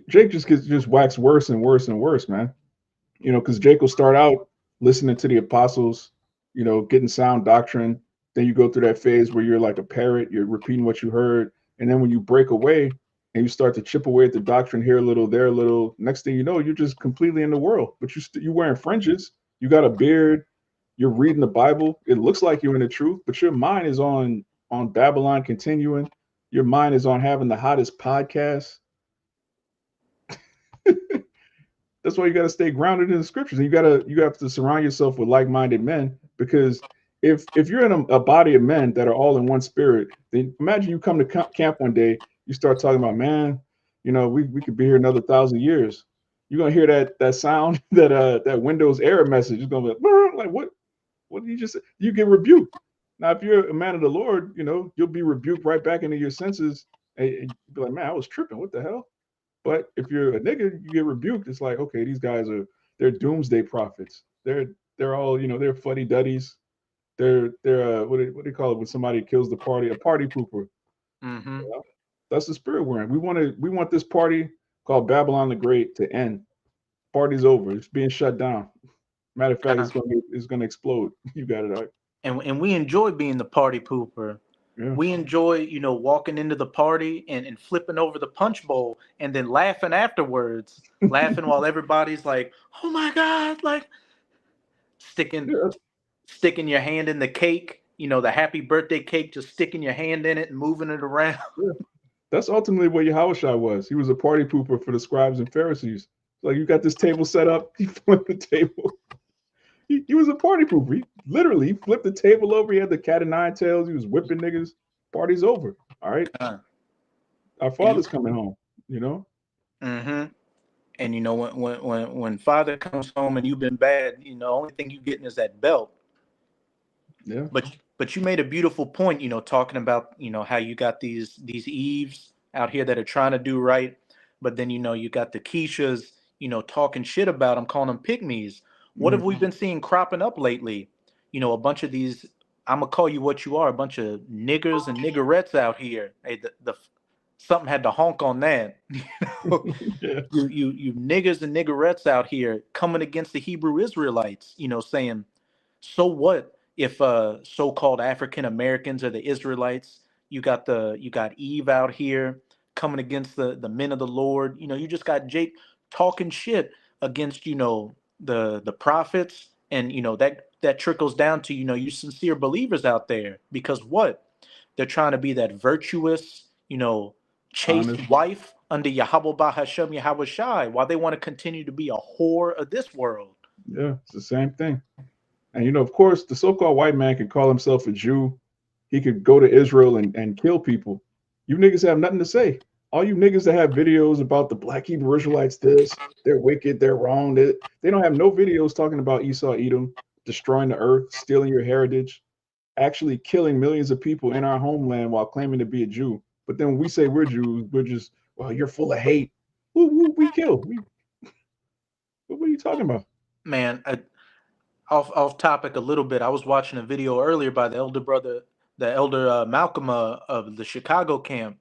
[SPEAKER 2] Jake just wax worse and worse and worse, man. Because Jake will start out listening to the apostles, getting sound doctrine. Then you go through that phase where you're like a parrot, you're repeating what you heard. And then when you break away and you start to chip away at the doctrine here a little, there a little, next thing you know, you're just completely in the world. But you're wearing fringes, you got a beard, you're reading the Bible. It looks like you're in the truth, but your mind is on Babylon continuing. Your mind is on having the hottest podcast. That's why you got to stay grounded in the scriptures. And you have to surround yourself with like-minded men, because if you're in a body of men that are all in one spirit, then imagine you come to camp one day, you start talking about, man, we could be here another 1,000 years. You're gonna hear that sound, that Windows error message. It's gonna be like, what did you just say? You get rebuked. Now, if you're a man of the Lord, you'll be rebuked right back into your senses, and you'll be like, man, I was tripping. What the hell? But if you're a nigga, you get rebuked. It's like, okay, these guys they're doomsday prophets. They're all, they're fuddy duddies. They're what do they call it when somebody kills the party? A party pooper.
[SPEAKER 1] Mm-hmm.
[SPEAKER 2] That's the spirit we're in. We want this party called Babylon the Great to end. Party's over. It's being shut down. Matter of fact, it's gonna explode. You got it, right?
[SPEAKER 1] And we enjoy being the party pooper.
[SPEAKER 2] Yeah.
[SPEAKER 1] We enjoy, walking into the party and flipping over the punch bowl and then laughing afterwards, laughing while everybody's like, oh my God, like sticking your hand in the cake, the happy birthday cake, just sticking your hand in it and moving it around.
[SPEAKER 2] Yeah. That's ultimately what Yahushua was. He was a party pooper for the scribes and Pharisees. Like, you got this table set up, he flipped the table. He was a party pooper. He literally flipped the table over. He had the cat of nine tails. He was whipping niggas. Party's over. All right,
[SPEAKER 1] Con.
[SPEAKER 2] our
[SPEAKER 1] And
[SPEAKER 2] father's coming home. You know.
[SPEAKER 1] mm-hmm. And when father comes home and you've been bad, only thing you getting is that belt.
[SPEAKER 2] Yeah.
[SPEAKER 1] But you made a beautiful point, talking about, how you got these Eves out here that are trying to do right, but then you got the Keishas, talking shit about them, calling them pygmies. What have
[SPEAKER 2] Mhm.
[SPEAKER 1] we been seeing cropping up lately? A bunch of these, I'm gonna call you what you are, a bunch of niggers and niggerettes out here. Hey, the something had to honk on that.
[SPEAKER 2] Yeah.
[SPEAKER 1] You niggers and niggerettes out here coming against the Hebrew Israelites, saying, so what if so-called African Americans are the Israelites? You got Eve out here coming against the men of the Lord. You just got Jake talking shit against, the prophets, and that trickles down to, you sincere believers out there, because what? They're trying to be that virtuous, chaste
[SPEAKER 2] Honest.
[SPEAKER 1] wife under Yahweh Bahashem Yahweh Shai, while they want to continue to be a whore of this world.
[SPEAKER 2] Yeah, it's the same thing. And of course, the so-called white man could call himself a Jew. He could go to Israel and kill people. You niggas have nothing to say. All you niggas that have videos about the black Hebrew Israelites, this, they're wicked, they're wrong. They don't have no videos talking about Esau, Edom, destroying the earth, stealing your heritage, actually killing millions of people in our homeland while claiming to be a Jew. But then when we say we're Jews, we're just, well, you're full of hate. Who we kill? What are you talking about?
[SPEAKER 1] Man, off topic a little bit. I was watching a video earlier by the elder Malcolm of the Chicago camp,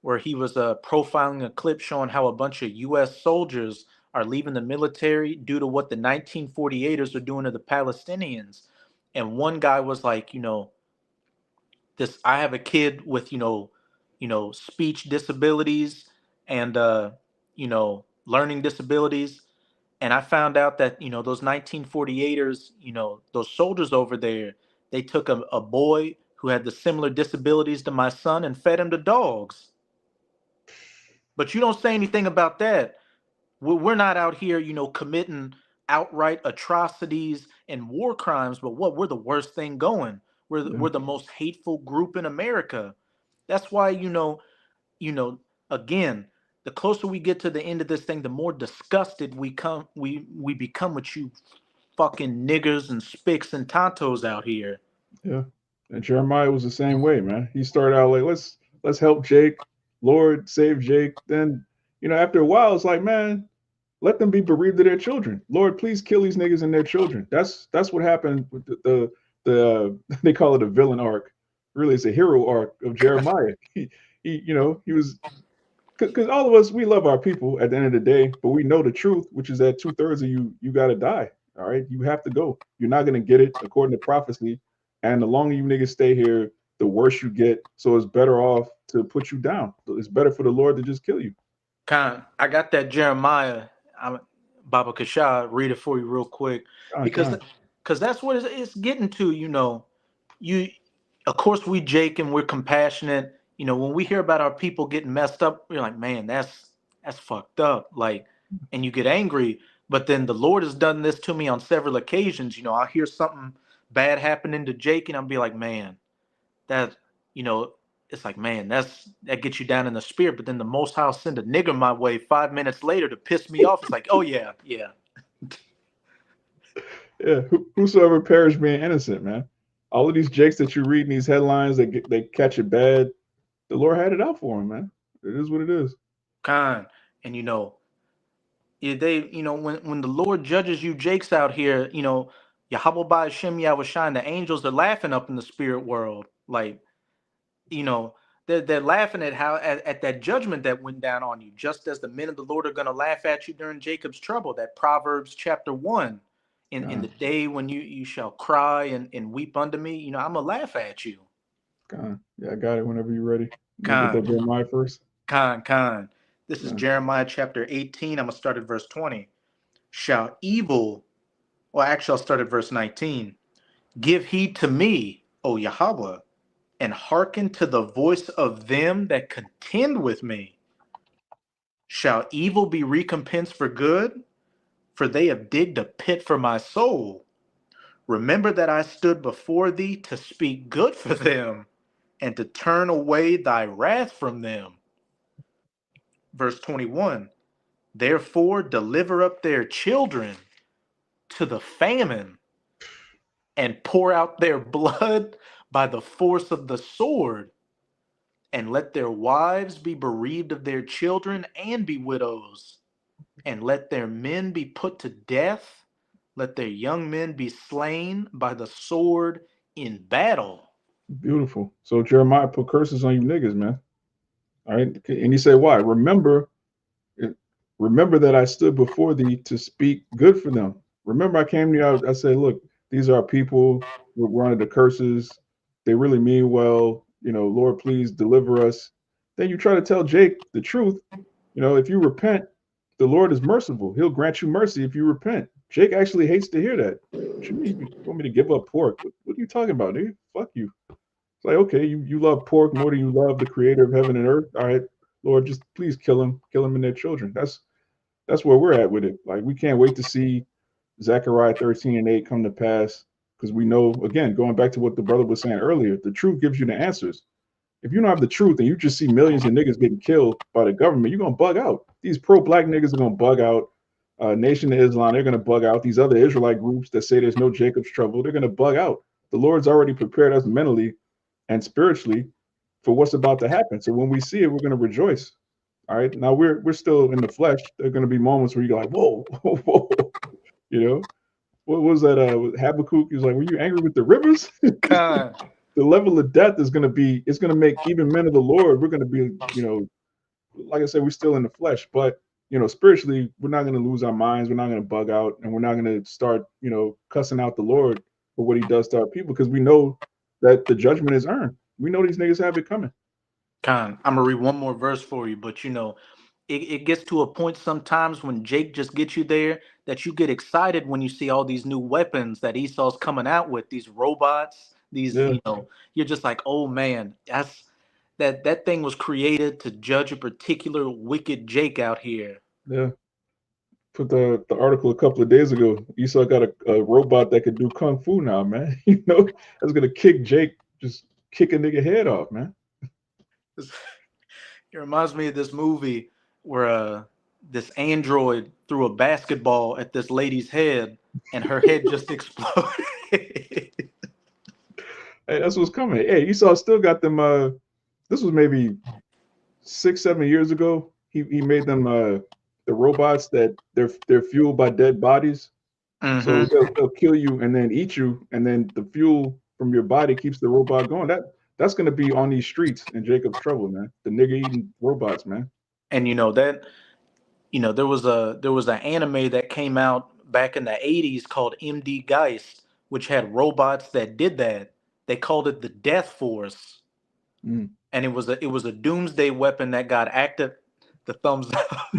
[SPEAKER 1] where he was profiling a clip showing how a bunch of U.S. soldiers are leaving the military due to what the 1948ers are doing to the Palestinians. And one guy was like, this, I have a kid with, speech disabilities and learning disabilities. And I found out that, those 1948ers, those soldiers over there, they took a boy who had the similar disabilities to my son and fed him to dogs. But you don't say anything about that. We're not out here, committing outright atrocities and war crimes, but what, we're the worst thing going.
[SPEAKER 2] Yeah,
[SPEAKER 1] We're the most hateful group in America. That's why, you know, again, the closer we get to the end of this thing, the more disgusted we become with you fucking niggers and spicks and tontos out here.
[SPEAKER 2] yeah. And Jeremiah was the same way, man. He started out like, let's help Jake, Lord save Jake. Then, after a while, it's like, man, let them be bereaved of their children. Lord, please kill these niggas and their children. That's what happened with the they call it a villain arc. Really, it's a hero arc of Jeremiah. He was, because all of us, we love our people at the end of the day, but we know the truth, which is that 2/3 of you got to die. All right, you have to go. You're not gonna get it according to prophecy, and the longer you niggas stay here, the worse you get. So it's better off to put you down. It's better for the Lord to just kill you.
[SPEAKER 1] I got that Jeremiah. Baba Kasha, read it for you real quick, because
[SPEAKER 2] God.
[SPEAKER 1] that's what it's getting to. You, of course, we Jake, and we're compassionate. When we hear about our people getting messed up, we're like, man, that's fucked up. Like, and you get angry. But then the Lord has done this to me on several occasions. I'll hear something bad happening to Jake, and I'll be like, man, that you know, it's like, man, that gets you down in the spirit. But then the Most High will send a nigger my way 5 minutes later to piss me off. It's like, oh yeah, yeah.
[SPEAKER 2] Yeah, whosoever perished being innocent, man. All of these jakes that you read in these headlines, they catch it bad. The Lord had it out for him, man. It is what it is.
[SPEAKER 1] Kind. And when the Lord judges you jakes out here, Yahweh by Hashem Yahweh Shine, the angels are laughing up in the spirit world. Like, you know, they're laughing at how at that judgment that went down on you, just as the men of the Lord are gonna laugh at you during Jacob's trouble. That Proverbs chapter 1. In the
[SPEAKER 2] God,
[SPEAKER 1] day when you shall cry and weep unto me, I'm gonna laugh at you.
[SPEAKER 2] God. Yeah, I got it whenever you're ready. You want to get
[SPEAKER 1] Con,
[SPEAKER 2] that Jeremiah first?
[SPEAKER 1] con. This is
[SPEAKER 2] Yeah.
[SPEAKER 1] Jeremiah chapter 18. I'm gonna start at verse 20. Shall evil, well, actually, I'll start at verse 19. Give heed to me, O Yahweh, and hearken to the voice of them that contend with me. Shall evil be recompensed for good? For they have digged a pit for my soul. Remember that I stood before thee to speak good for them. and to turn away thy wrath from them. Verse 21, therefore deliver up their children to the famine and pour out their blood by the force of the sword, and let their wives be bereaved of their children and be widows, and let their men be put to death, let their young men be slain by the sword in battle.
[SPEAKER 2] Beautiful. So Jeremiah put curses on you niggas, man. All right. And he said, why? Remember that I stood before thee to speak good for them. Remember, I came to you, I said, look, these are people, we're under the curses. They really mean well. Lord, please deliver us. Then you try to tell Jake the truth. If you repent, the Lord is merciful. He'll grant you mercy if you repent. Jake actually hates to hear that. What you mean you want me to give up pork? What are you talking about, dude? Fuck you. It's like, okay, you love pork more than you love the creator of heaven and earth. All right, Lord, just please kill them and their children. That's where we're at with it. Like, we can't wait to see Zechariah 13:8 come to pass, because we know, again, going back to what the brother was saying earlier, the truth gives you the answers. If you don't have the truth and you just see millions of niggas getting killed by the government, you're going to bug out. These pro-black niggas are going to bug out. Nation of Islam, they're going to bug out. These other Israelite groups that say there's no Jacob's trouble, they're going to bug out. The Lord's already prepared us mentally and spiritually for what's about to happen. So when we see it, we're going to rejoice. All right. Now we're still in the flesh. There are going to be moments where you're like, whoa, whoa. What was that? Habakkuk, he was like, were you angry with the rivers?
[SPEAKER 1] God.
[SPEAKER 2] The level of death is going to make even men of the Lord, we're going to be, like I said, we're still in the flesh, but, spiritually, we're not going to lose our minds. We're not going to bug out, and we're not going to start, cussing out the Lord for what he does to our people, because we know that the judgment is earned. We know these niggas have it coming.
[SPEAKER 1] Con, I'm gonna read one more verse for you, but it gets to a point sometimes when Jake just gets you there that you get excited when you see all these new weapons that Esau's coming out with, these robots,
[SPEAKER 2] Yeah.
[SPEAKER 1] you're just like, oh man, that thing was created to judge a particular wicked Jake out here.
[SPEAKER 2] Yeah. Put the article a couple of days ago. Esau got a robot that could do kung fu now, man. That's gonna kick Jake, just kick a nigga head off, man.
[SPEAKER 1] It reminds me of this movie where this android threw a basketball at this lady's head and her head just exploded.
[SPEAKER 2] Hey, that's what's coming. Hey, Esau still got them. This was maybe 6-7 years ago. He made them the robots that they're fueled by dead bodies.
[SPEAKER 1] Mm-hmm.
[SPEAKER 2] So they'll kill you and then eat you, and then the fuel from your body keeps the robot going. That's gonna be on these streets in Jacob's trouble, man. The nigga eating robots, man.
[SPEAKER 1] And there was an anime that came out back in the 80s called MD Geist, which had robots that did that. They called it the Death Force.
[SPEAKER 2] Mm.
[SPEAKER 1] And it was a doomsday weapon that got active. The thumbs up.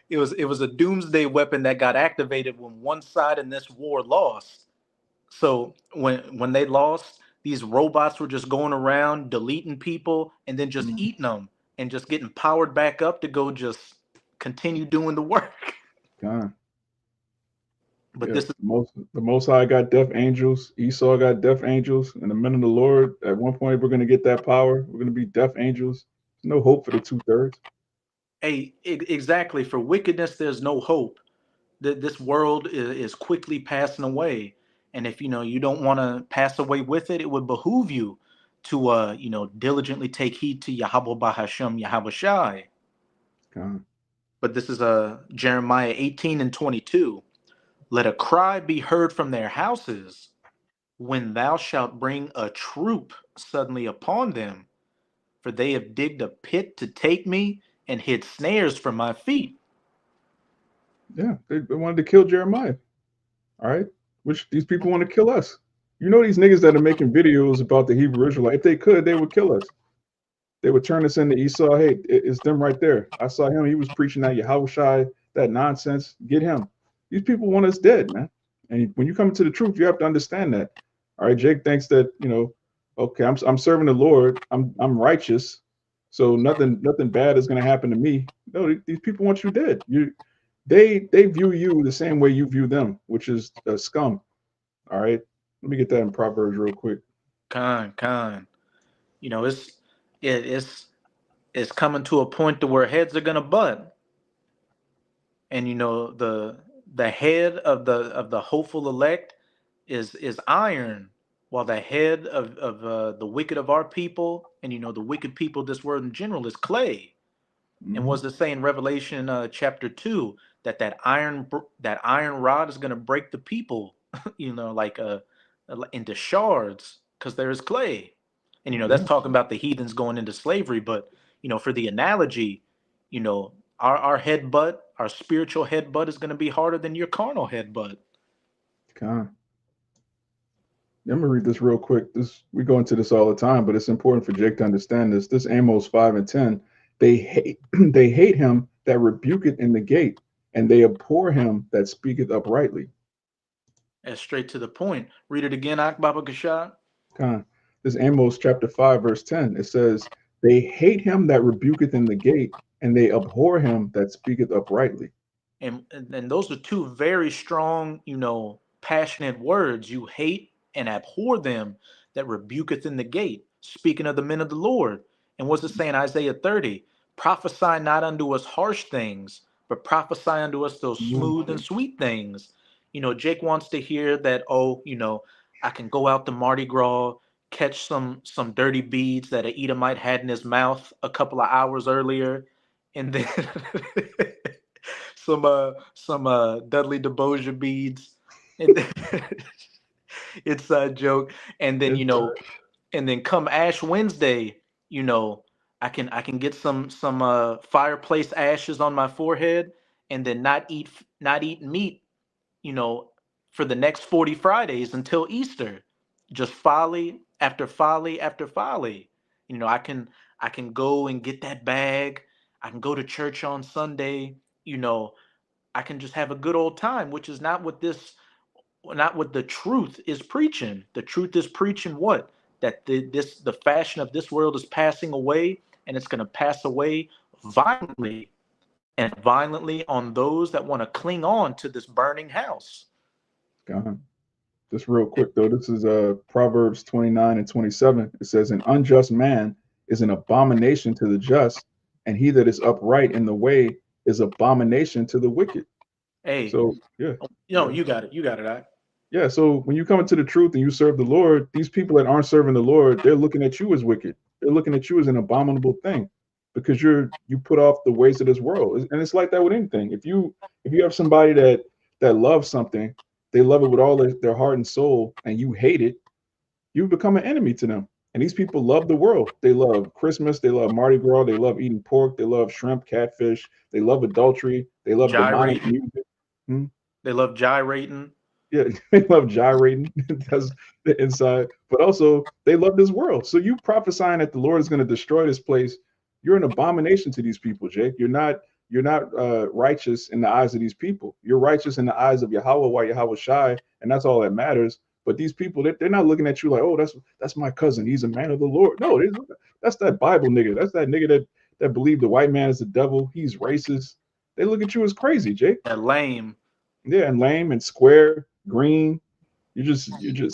[SPEAKER 1] It was a doomsday weapon that got activated when one side in this war lost. So when they lost, these robots were just going around deleting people and then just eating them and just getting powered back up to go just continue doing the work.
[SPEAKER 2] God.
[SPEAKER 1] But
[SPEAKER 2] Yeah,
[SPEAKER 1] this is
[SPEAKER 2] the Most High got death angels. Esau got death angels, and the men of the Lord. At one point, we're gonna get that power. We're gonna be death angels. There's no hope for the 2/3.
[SPEAKER 1] exactly, for wickedness there's no hope. This world is quickly passing away, and if you don't want to pass away with it, it would behoove you to diligently take heed to Yahweh Bahashem Yahweh Shai.
[SPEAKER 2] God.
[SPEAKER 1] But this is Jeremiah 18:22. Let a cry be heard from their houses when thou shalt bring a troop suddenly upon them, for they have digged a pit to take me and hid snares for my feet.
[SPEAKER 2] Yeah, they wanted to kill Jeremiah. All right, which these people want to kill us. These niggas that are making videos about the Hebrew Israelite, if they could, they would kill us. They would turn us into Esau. Hey, it's them right there. I saw him. He was preaching that Yahushai, that nonsense. Get him. These people want us dead, man. And when you come to the truth, you have to understand that. All right, Jake thinks that okay, I'm serving the Lord. I'm righteous, so nothing bad is going to happen to me. No, these people want you dead. They view you the same way you view them, which is scum. All right, let me get that in Proverbs real quick.
[SPEAKER 1] Con. You know, it, it's it's coming to a point to where heads are gonna butt, and you know the head of the hopeful elect is iron, while the head of the wicked of our people, and you know the wicked people of this world in general, is clay. And
[SPEAKER 2] Mhm.
[SPEAKER 1] was it say in Revelation chapter 2 that that iron rod is going to break the people, you know, into shards because there is clay. And you know that's
[SPEAKER 2] Yeah,
[SPEAKER 1] talking about the heathens going into slavery. But you know, for the analogy, you know, our headbutt, our spiritual headbutt, is going to be harder than your carnal headbutt.
[SPEAKER 2] con. Let me read this real quick. This we go into this all the time, but it's important for Jake to understand this. This Amos 5 and 10. They hate they hate him that rebuketh in the gate, and they abhor him that speaketh uprightly.
[SPEAKER 1] That's straight to the point. Read it again, Akbaba Gashad.
[SPEAKER 2] Con. This Amos chapter 5, verse 10. It says, they hate him that rebuketh in the gate, and they abhor him that speaketh uprightly.
[SPEAKER 1] And those are two very strong, you know, passionate words. You hate and abhor them that rebuketh in the gate, speaking of the men of the Lord. And what's it saying, Isaiah 30? Prophesy not unto us harsh things, but prophesy unto us those smooth and sweet things. You know, Jake wants to hear that, oh, you know, I can go out to Mardi Gras, catch some dirty beads that a Edomite had in his mouth a couple of hours earlier, and then some Dudley DeBoja beads, and then, it's a joke. And then you
[SPEAKER 2] It's
[SPEAKER 1] know, and then come Ash Wednesday, you know, I can get some fireplace ashes on my forehead, and then not eat meat, you know, for the next 40 Fridays until Easter. Just folly after folly after folly. You know, I can go and get that bag. I can go to church on Sunday. You know, I can just have a good old time, which is not what the truth is preaching. The truth is preaching what? That the fashion of this world is passing away, and it's going to pass away violently, and violently on those that want to cling on to this burning house.
[SPEAKER 2] gone. Just real quick though, this is Proverbs 29 and 27. It says, an unjust man is an abomination to the just, and he that is upright in the way is abomination to the wicked.
[SPEAKER 1] Hey,
[SPEAKER 2] So yeah,
[SPEAKER 1] you know,
[SPEAKER 2] yeah.
[SPEAKER 1] you got it. You got it. I.
[SPEAKER 2] Yeah, so when you come into the truth and you serve the Lord, these people that aren't serving the Lord, they're looking at you as wicked. They're looking at you as an abominable thing because you put off the ways of this world. And it's like that with anything. If you have somebody that loves something, they love it with all their heart and soul, and you hate it, you become an enemy to them. And these people love the world. They love Christmas, they love Mardi Gras, they love eating pork, they love shrimp, catfish, they love adultery, they love demonic
[SPEAKER 1] Gyrating.
[SPEAKER 2] music. Hmm?
[SPEAKER 1] They love gyrating.
[SPEAKER 2] Yeah, they love gyrating. That's the inside. But also, they love this world. So you prophesying that the Lord is going to destroy this place, you're an abomination to these people, Jake. You're not righteous in the eyes of these people. You're righteous in the eyes of Yahweh, while Yahweh shy, and that's all that matters. But these people, they're not looking at you like, oh, that's my cousin. He's a man of the Lord. No, that's that Bible nigga. That's that nigga that believed the white man is the devil. He's racist. They look at you as crazy, Jake.
[SPEAKER 1] They're lame.
[SPEAKER 2] Yeah, and lame and square, green. You're just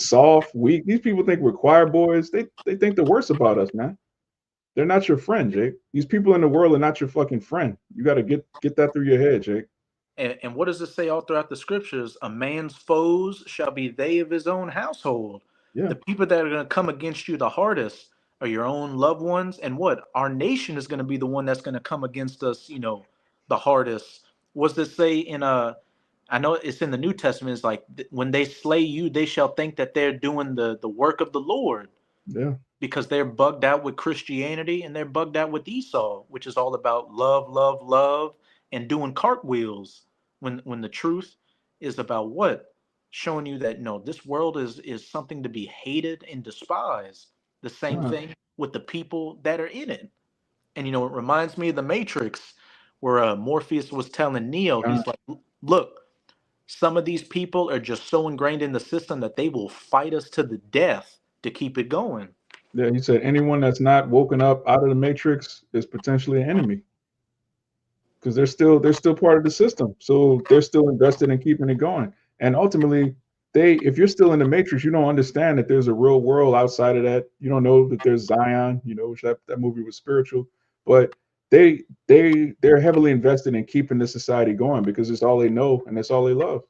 [SPEAKER 2] soft, weak. These people think we're choir boys. They think the worst about us, man. They're not your friend, Jake. These people in the world are not your fucking friend. You got to get that through your head, Jake.
[SPEAKER 1] And what does it say all throughout the scriptures? A man's foes shall be they of his own household.
[SPEAKER 2] Yeah,
[SPEAKER 1] The people that are going to come against you the hardest are your own loved ones. And what? Our nation is going to be the one that's going to come against us, you know, the hardest. What's this say in I know it's in the New Testament. It's like when they slay you, they shall think that they're doing the work of the Lord,
[SPEAKER 2] yeah,
[SPEAKER 1] because they're bugged out with Christianity and they're bugged out with Esau, which is all about love, love, love, and doing cartwheels. When the truth is about what? Showing you that no, this world is something to be hated and despised. The same
[SPEAKER 2] uh,
[SPEAKER 1] thing with the people that are in it. And you know, it reminds me of the Matrix, where Morpheus was telling Neo,
[SPEAKER 2] uh,
[SPEAKER 1] he's like, look, some of these people are just so ingrained in the system that they will fight us to the death to keep it going.
[SPEAKER 2] yeah. He said anyone that's not woken up out of the matrix is potentially an enemy because they're still part of the system. So they're still invested in keeping it going. And ultimately, if you're still in the matrix, you don't understand that there's a real world outside of that. You don't know that there's Zion, which that movie was spiritual, but they're heavily invested in keeping this society going because it's all they know and that's all they love.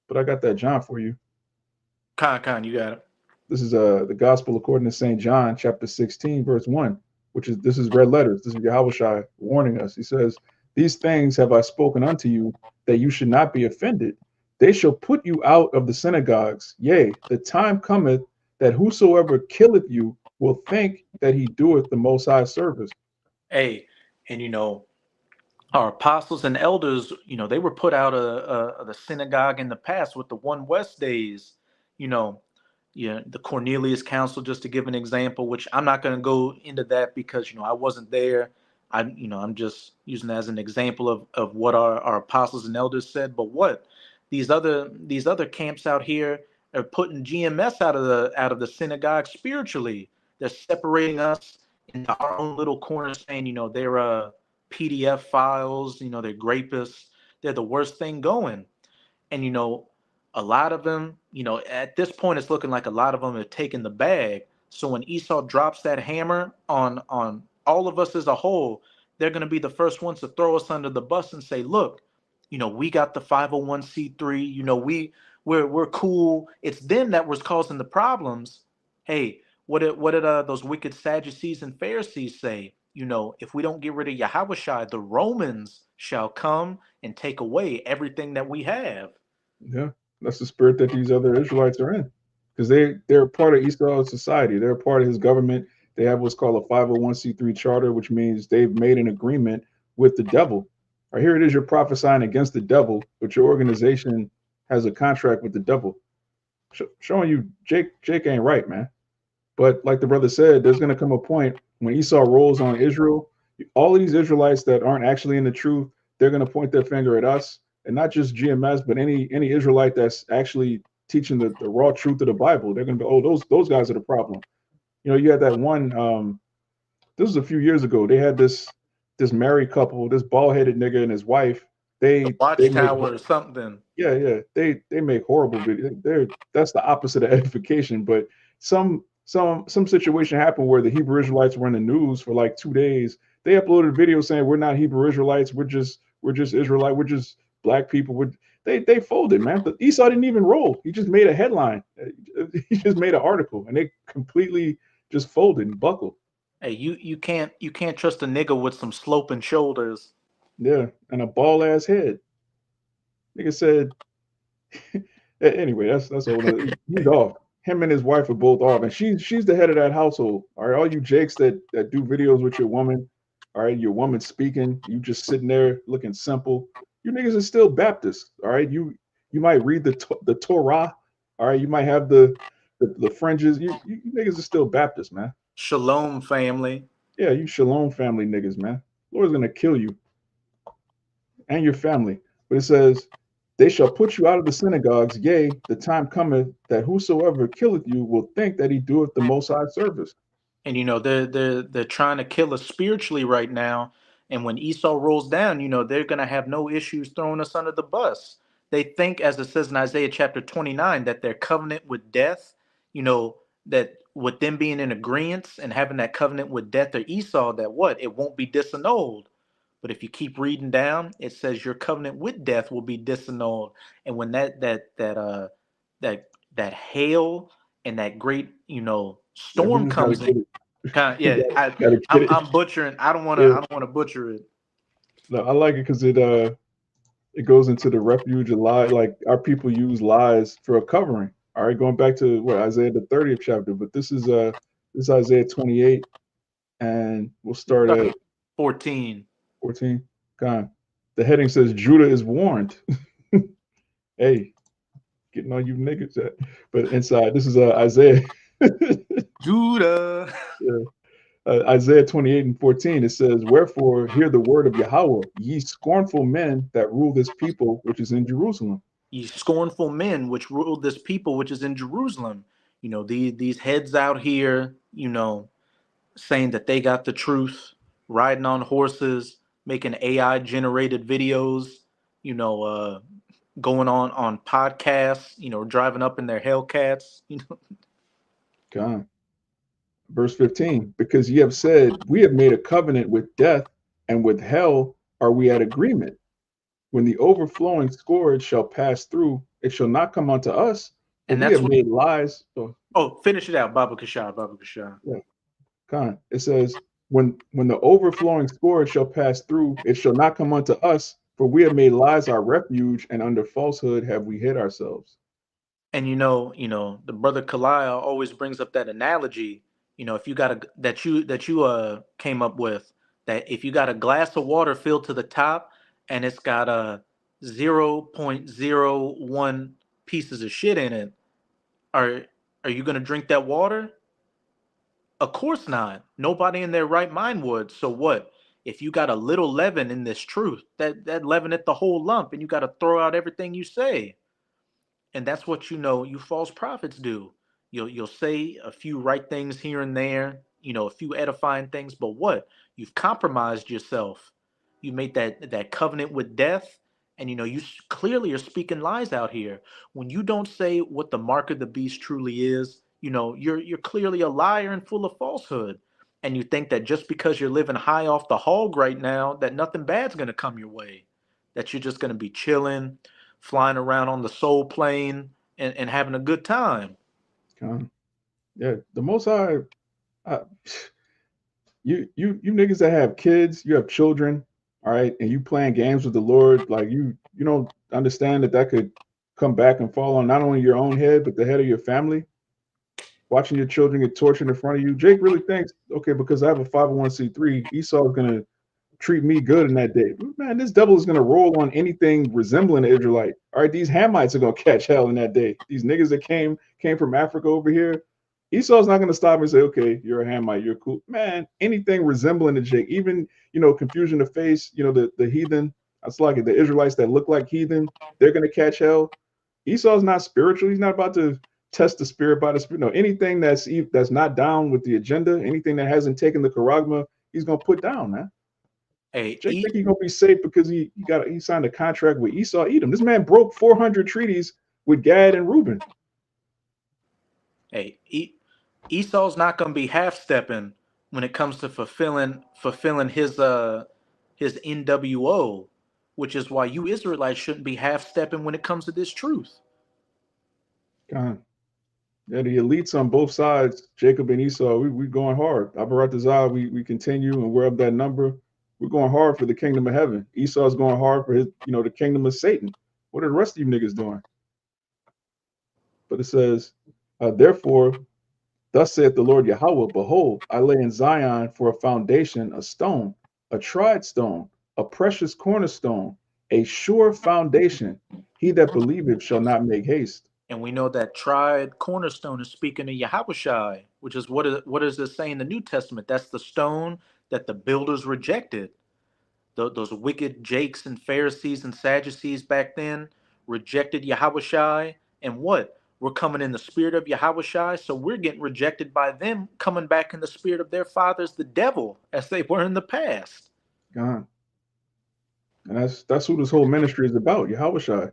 [SPEAKER 2] But I got that John for you.
[SPEAKER 1] Con, you got it.
[SPEAKER 2] This is the gospel according to St. John, chapter 16, verse 1, this is red letters. This is Yahushua warning us. He says, "These things have I spoken unto you, that you should not be offended. They shall put you out of the synagogues. Yea, the time cometh that whosoever killeth you will think that he doeth the most high service."
[SPEAKER 1] Hey, and our apostles and elders, they were put out of the synagogue in the past with the One West days, you know, yeah, the Cornelius Council, just to give an example, which I'm not going to go into that because, I wasn't there. I'm just using that as an example of what our apostles and elders said. But what these other camps out here are putting GMS out of the synagogue spiritually. They're separating us into our own little corner, saying, they're PDF files, they're grapists, they're the worst thing going. And a lot of them, at this point it's looking like a lot of them have taken the bag. So when Esau drops that hammer on all of us as a whole, they're going to be the first ones to throw us under the bus and say, look, we got the 501c3, we're cool. It's them that was causing the problems. Hey, what did those wicked Sadducees and Pharisees say? If we don't get rid of Yahushua, the Romans shall come and take away everything that we have.
[SPEAKER 2] Yeah, that's the spirit that these other Israelites are in, because they're part of Esau's society. They're part of his government. They have what's called a 501c3 charter, which means they've made an agreement with the devil. Or here it is, you're prophesying against the devil, but your organization has a contract with the devil, showing you Jake ain't right, man. But like the brother said, there's going to come a point when Esau rolls on Israel. All of these Israelites that aren't actually in the truth, they're going to point their finger at us, and not just GMS, but any Israelite that's actually teaching the raw truth of the Bible. They're going to be, oh, those guys are the problem. You had that one. This was a few years ago. They had this married couple, this bald headed nigga and his wife.
[SPEAKER 1] The
[SPEAKER 2] They make,
[SPEAKER 1] Watchtower or something.
[SPEAKER 2] yeah. They make horrible videos. That's the opposite of edification. But some situation happened where the Hebrew Israelites were in the news for like 2 days. They uploaded a video saying we're not Hebrew Israelites. We're just Israelite. We're just black people. They folded, man. But Esau didn't even roll. He just made a headline. He just made an article, and they completely just folded and buckled.
[SPEAKER 1] Hey, you can't trust a nigga with some sloping shoulders.
[SPEAKER 2] Yeah, and a bald ass head. Nigga said. Anyway, that's all. He's off. Him and his wife are both off, and she's the head of that household. All right, all you jakes that do videos with your woman, all right, your woman speaking, you just sitting there looking simple. You niggas are still Baptists. All right, you might read the Torah. All right, you might have the fringes. You niggas are still Baptists, man.
[SPEAKER 1] Shalom family.
[SPEAKER 2] Yeah, you Shalom family niggas, man. Lord's gonna kill you and your family. But it says, "They shall put you out of the synagogues. Yea, the time cometh that whosoever killeth you will think that he doeth the Most High service."
[SPEAKER 1] And they're trying to kill us spiritually right now. And when Esau rolls down, they're gonna have no issues throwing us under the bus. They think, as it says in Isaiah chapter 29, that their covenant with death, that with them being in agreement and having that covenant with death or Esau, that what? It won't be disannulled. But if you keep reading down, it says your covenant with death will be disannulled. And when that hail and that great, storm comes in. Yeah, I'm butchering. I don't want to butcher it.
[SPEAKER 2] No, I like it because it goes into the refuge of lie. Like our people use lies for a covering. All right, going back to what Isaiah the 30th chapter, but this is Isaiah 28, and we'll start at
[SPEAKER 1] 14.
[SPEAKER 2] 14. God, the heading says Judah is warned. Hey, getting on you niggas. But inside, this is Isaiah.
[SPEAKER 1] Judah.
[SPEAKER 2] Yeah. Isaiah 28 and 14, it says, "Wherefore hear the word of Yahweh, ye scornful men that rule this people which is in Jerusalem."
[SPEAKER 1] Ye scornful men which rule this people which is in Jerusalem. These heads out here, saying that they got the truth, riding on horses, making AI generated videos, going on podcasts, driving up in their Hellcats,
[SPEAKER 2] God. Verse 15, because ye have said, we have made a covenant with death, and with hell are we at agreement. When the overflowing scourge shall pass through, it shall not come unto us, for
[SPEAKER 1] and
[SPEAKER 2] we
[SPEAKER 1] that's
[SPEAKER 2] have
[SPEAKER 1] what.
[SPEAKER 2] made lies.
[SPEAKER 1] Oh, finish it out, Baba Kashah, Baba Kashah.
[SPEAKER 2] Yeah, God. It says, when the overflowing scourge shall pass through, it shall not come unto us, for we have made lies our refuge, and under falsehood have we hid ourselves.
[SPEAKER 1] And the brother Kalila always brings up that analogy. If you got a that you came up with, that if you got a glass of water filled to the top and it's got a 0.01 pieces of shit in it, are are you gonna drink that water? Of course not. Nobody in their right mind would. So what? If you got a little leaven in this truth, that leaven it the whole lump, and you got to throw out everything you say. And that's what you false prophets do. You'll say a few right things here and there, a few edifying things, but what? You've compromised yourself. You made that covenant with death, and you clearly are speaking lies out here. When you don't say what the mark of the beast truly is, you're clearly a liar and full of falsehood. And you think that just because you're living high off the hog right now, that nothing bad's gonna come your way, that you're just gonna be chilling, flying around on the soul plane and having a good time.
[SPEAKER 2] God. Yeah, the Most High, I, you niggas that have kids, you have children, all right, and you playing games with the Lord, like you don't understand that could come back and fall on not only your own head but the head of your family. Watching your children get tortured in front of you, Jake really thinks, okay, because I have a 501c3, Esau is gonna treat me good in that day. Man, this devil is gonna roll on anything resembling an Israelite. All right, these Hamites are gonna catch hell in that day. These niggas that came from Africa over here, Esau's not gonna stop and say, okay, you're a Hamite, you're cool. Man, anything resembling a Jake, even confusion of face, the heathen. That's like it. The Israelites that look like heathen, they're gonna catch hell. Esau's not spiritual. He's not about to test the spirit by the spirit. No, anything that's not down with the agenda, anything that hasn't taken the charagma, he's gonna put down, man.
[SPEAKER 1] Hey,
[SPEAKER 2] Jake think he's gonna be safe because he signed a contract with Esau Edom. This man broke 400 treaties with Gad and Reuben.
[SPEAKER 1] hey, Esau's not gonna be half stepping when it comes to fulfilling his NWO, which is why you Israelites shouldn't be half stepping when it comes to this truth.
[SPEAKER 2] God. Yeah, the elites on both sides, Jacob and Esau, we going hard. Abaratazah, we continue and we're up that number. We're going hard for the kingdom of heaven. Esau's going hard for the kingdom of Satan. What are the rest of you niggas doing? But it says, therefore, thus saith the Lord Yahweh, behold, I lay in Zion for a foundation, a stone, a tried stone, a precious cornerstone, a sure foundation. He that believeth shall not make haste.
[SPEAKER 1] And we know that tried cornerstone is speaking of Yahushai, which is what does it say in the New Testament? That's the stone that the builders rejected. Those wicked Jakes and Pharisees and Sadducees back then rejected Yahushai, and what? We're coming in the spirit of Yahushai, so we're getting rejected by them coming back in the spirit of their fathers, the devil, as they were in the past.
[SPEAKER 2] God. And that's who this whole ministry is about, Yahushua.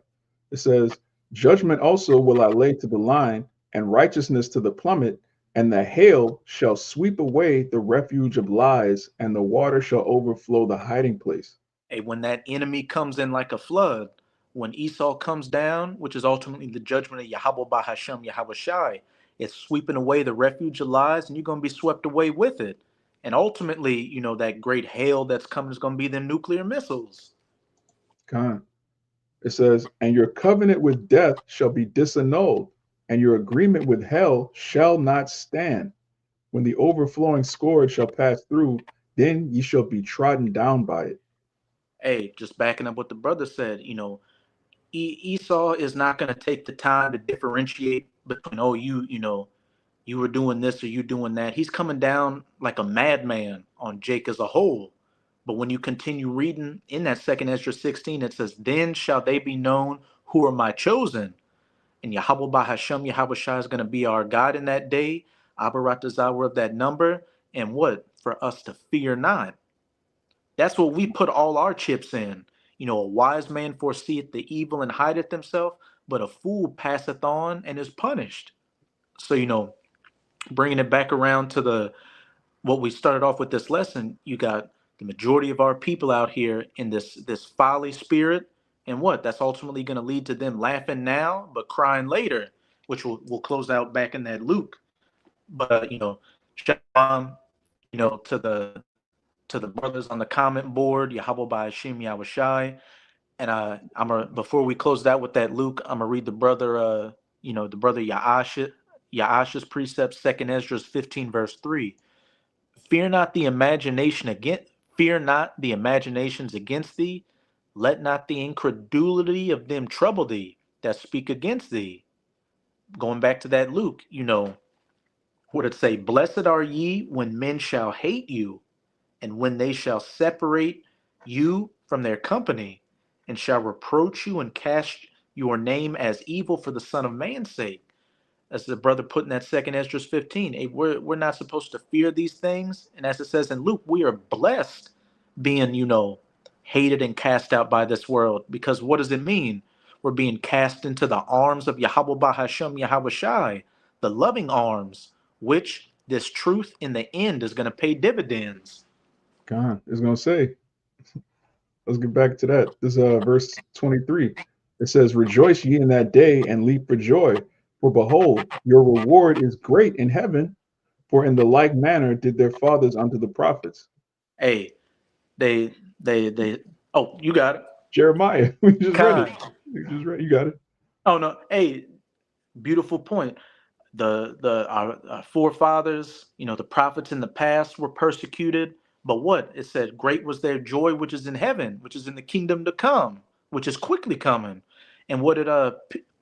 [SPEAKER 2] It says, judgment also will I lay to the line, and righteousness to the plummet, and the hail shall sweep away the refuge of lies, and the water shall overflow the hiding place.
[SPEAKER 1] Hey, when that enemy comes in like a flood, when Esau comes down, which is ultimately the judgment of Yahweh Bahashem Yahushai, it's sweeping away the refuge of lies, and you're going to be swept away with it. And ultimately, that great hail that's coming is going to be the nuclear missiles.
[SPEAKER 2] God. It says, and your covenant with death shall be disannulled, and your agreement with hell shall not stand. When the overflowing scourge shall pass through, then ye shall be trodden down by it.
[SPEAKER 1] Hey, just backing up what the brother said, Esau is not going to take the time to differentiate between, oh, you were doing this or you doing that. He's coming down like a madman on Jake as a whole. But when you continue reading in that second Ezra 16, it says, then shall they be known who are my chosen. And Yahweh Bahashem Yahushua is going to be our God in that day. Abaratazah of that number. And what? For us to fear not. That's what we put all our chips in. A wise man foreseeth the evil and hideth himself, but a fool passeth on and is punished. So, bringing it back around to the what we started off with this lesson, you got the majority of our people out here in this folly spirit, and what that's ultimately going to lead to them laughing now but crying later, which will close out back in that Luke. But shalom, to the brothers on the comment board, Yahweh by Hashem Yahushai. And before we close out with that Luke, I'm gonna read the brother Yaash's precepts, 2nd Esdras 15 verse 3. Fear not the imaginations against thee, let not the incredulity of them trouble thee that speak against thee. Going back to that Luke, what it say? Blessed are ye when men shall hate you, and when they shall separate you from their company, and shall reproach you and cast your name as evil for the Son of Man's sake. As the brother put in that 2nd Esdras 15, hey, we're not supposed to fear these things. And as it says in Luke, we are blessed being, hated and cast out by this world. Because what does it mean? We're being cast into the arms of Yahweh Bahashem Yahushai, the loving arms, which this truth in the end is going to pay dividends.
[SPEAKER 2] God is going to say, let's get back to that. This is verse 23. It says, rejoice ye in that day and leap for joy. For behold, your reward is great in heaven, for in the like manner did their fathers unto the prophets.
[SPEAKER 1] Hey, they oh, you got it.
[SPEAKER 2] Jeremiah. We just read it. You got it.
[SPEAKER 1] Oh no. Hey, beautiful point. Our forefathers, the prophets in the past were persecuted, but what? It said, great was their joy which is in heaven, which is in the kingdom to come, which is quickly coming. And what did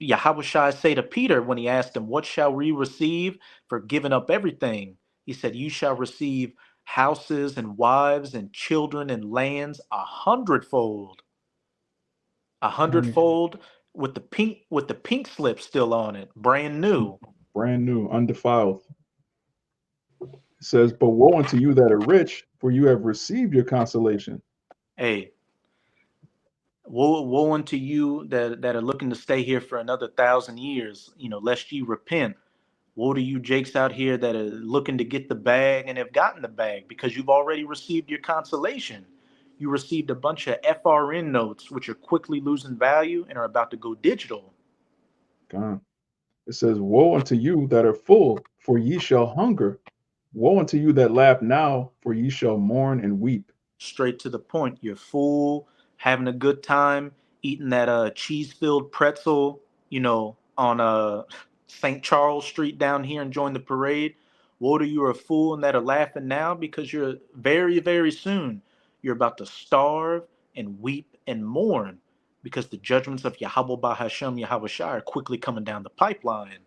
[SPEAKER 1] Yahushua say to Peter when he asked him, what shall we receive for giving up everything? He said, you shall receive houses and wives and children and lands 100-fold. 100-fold with the pink slip still on it, brand new.
[SPEAKER 2] Brand new, undefiled. It says, but woe unto you that are rich, for you have received your consolation.
[SPEAKER 1] Hey, woe unto you that are looking to stay here for another 1,000 years, lest ye repent. Woe to you jakes out here that are looking to get the bag and have gotten the bag, because you've already received your consolation. You received a bunch of FRN notes, which are quickly losing value and are about to go digital.
[SPEAKER 2] God. It says, woe unto you that are full, for ye shall hunger. Woe unto you that laugh now, for ye shall mourn and weep.
[SPEAKER 1] Straight to the point. You're full, having a good time, eating that cheese-filled pretzel, on St. Charles Street down here, enjoying the parade. Woe to you are a fool and that are laughing now, because you're very, very soon, you're about to starve and weep and mourn, because the judgments of Yahweh Bahashem Yahushai are quickly coming down the pipeline.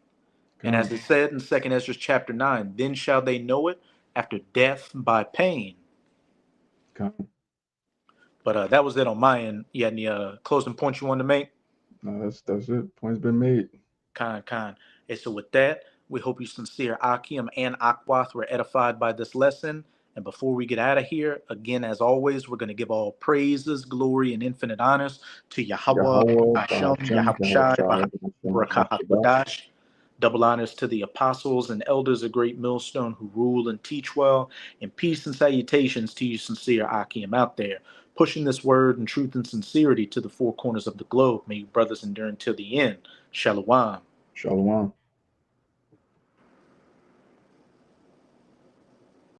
[SPEAKER 1] And as it said in 2nd Esdras chapter 9, then shall they know it after death by pain. But that was it on my end. You had any closing points you wanted to make?
[SPEAKER 2] No, that's it. Point's been made.
[SPEAKER 1] Kind. And so with that, we hope you sincere Akim and Akwath were edified by this lesson. And before we get out of here, again, as always, we're going to give all praises, glory, and infinite honors to Yahweh, Hashem, Yahushai, Barakah, double honors to the apostles and elders of Great Millstone who rule and teach well, and peace and salutations to you sincere Akim out there, pushing this word and truth and sincerity to the four corners of the globe. May you brothers endure until the end. Shalom.
[SPEAKER 2] Shalom.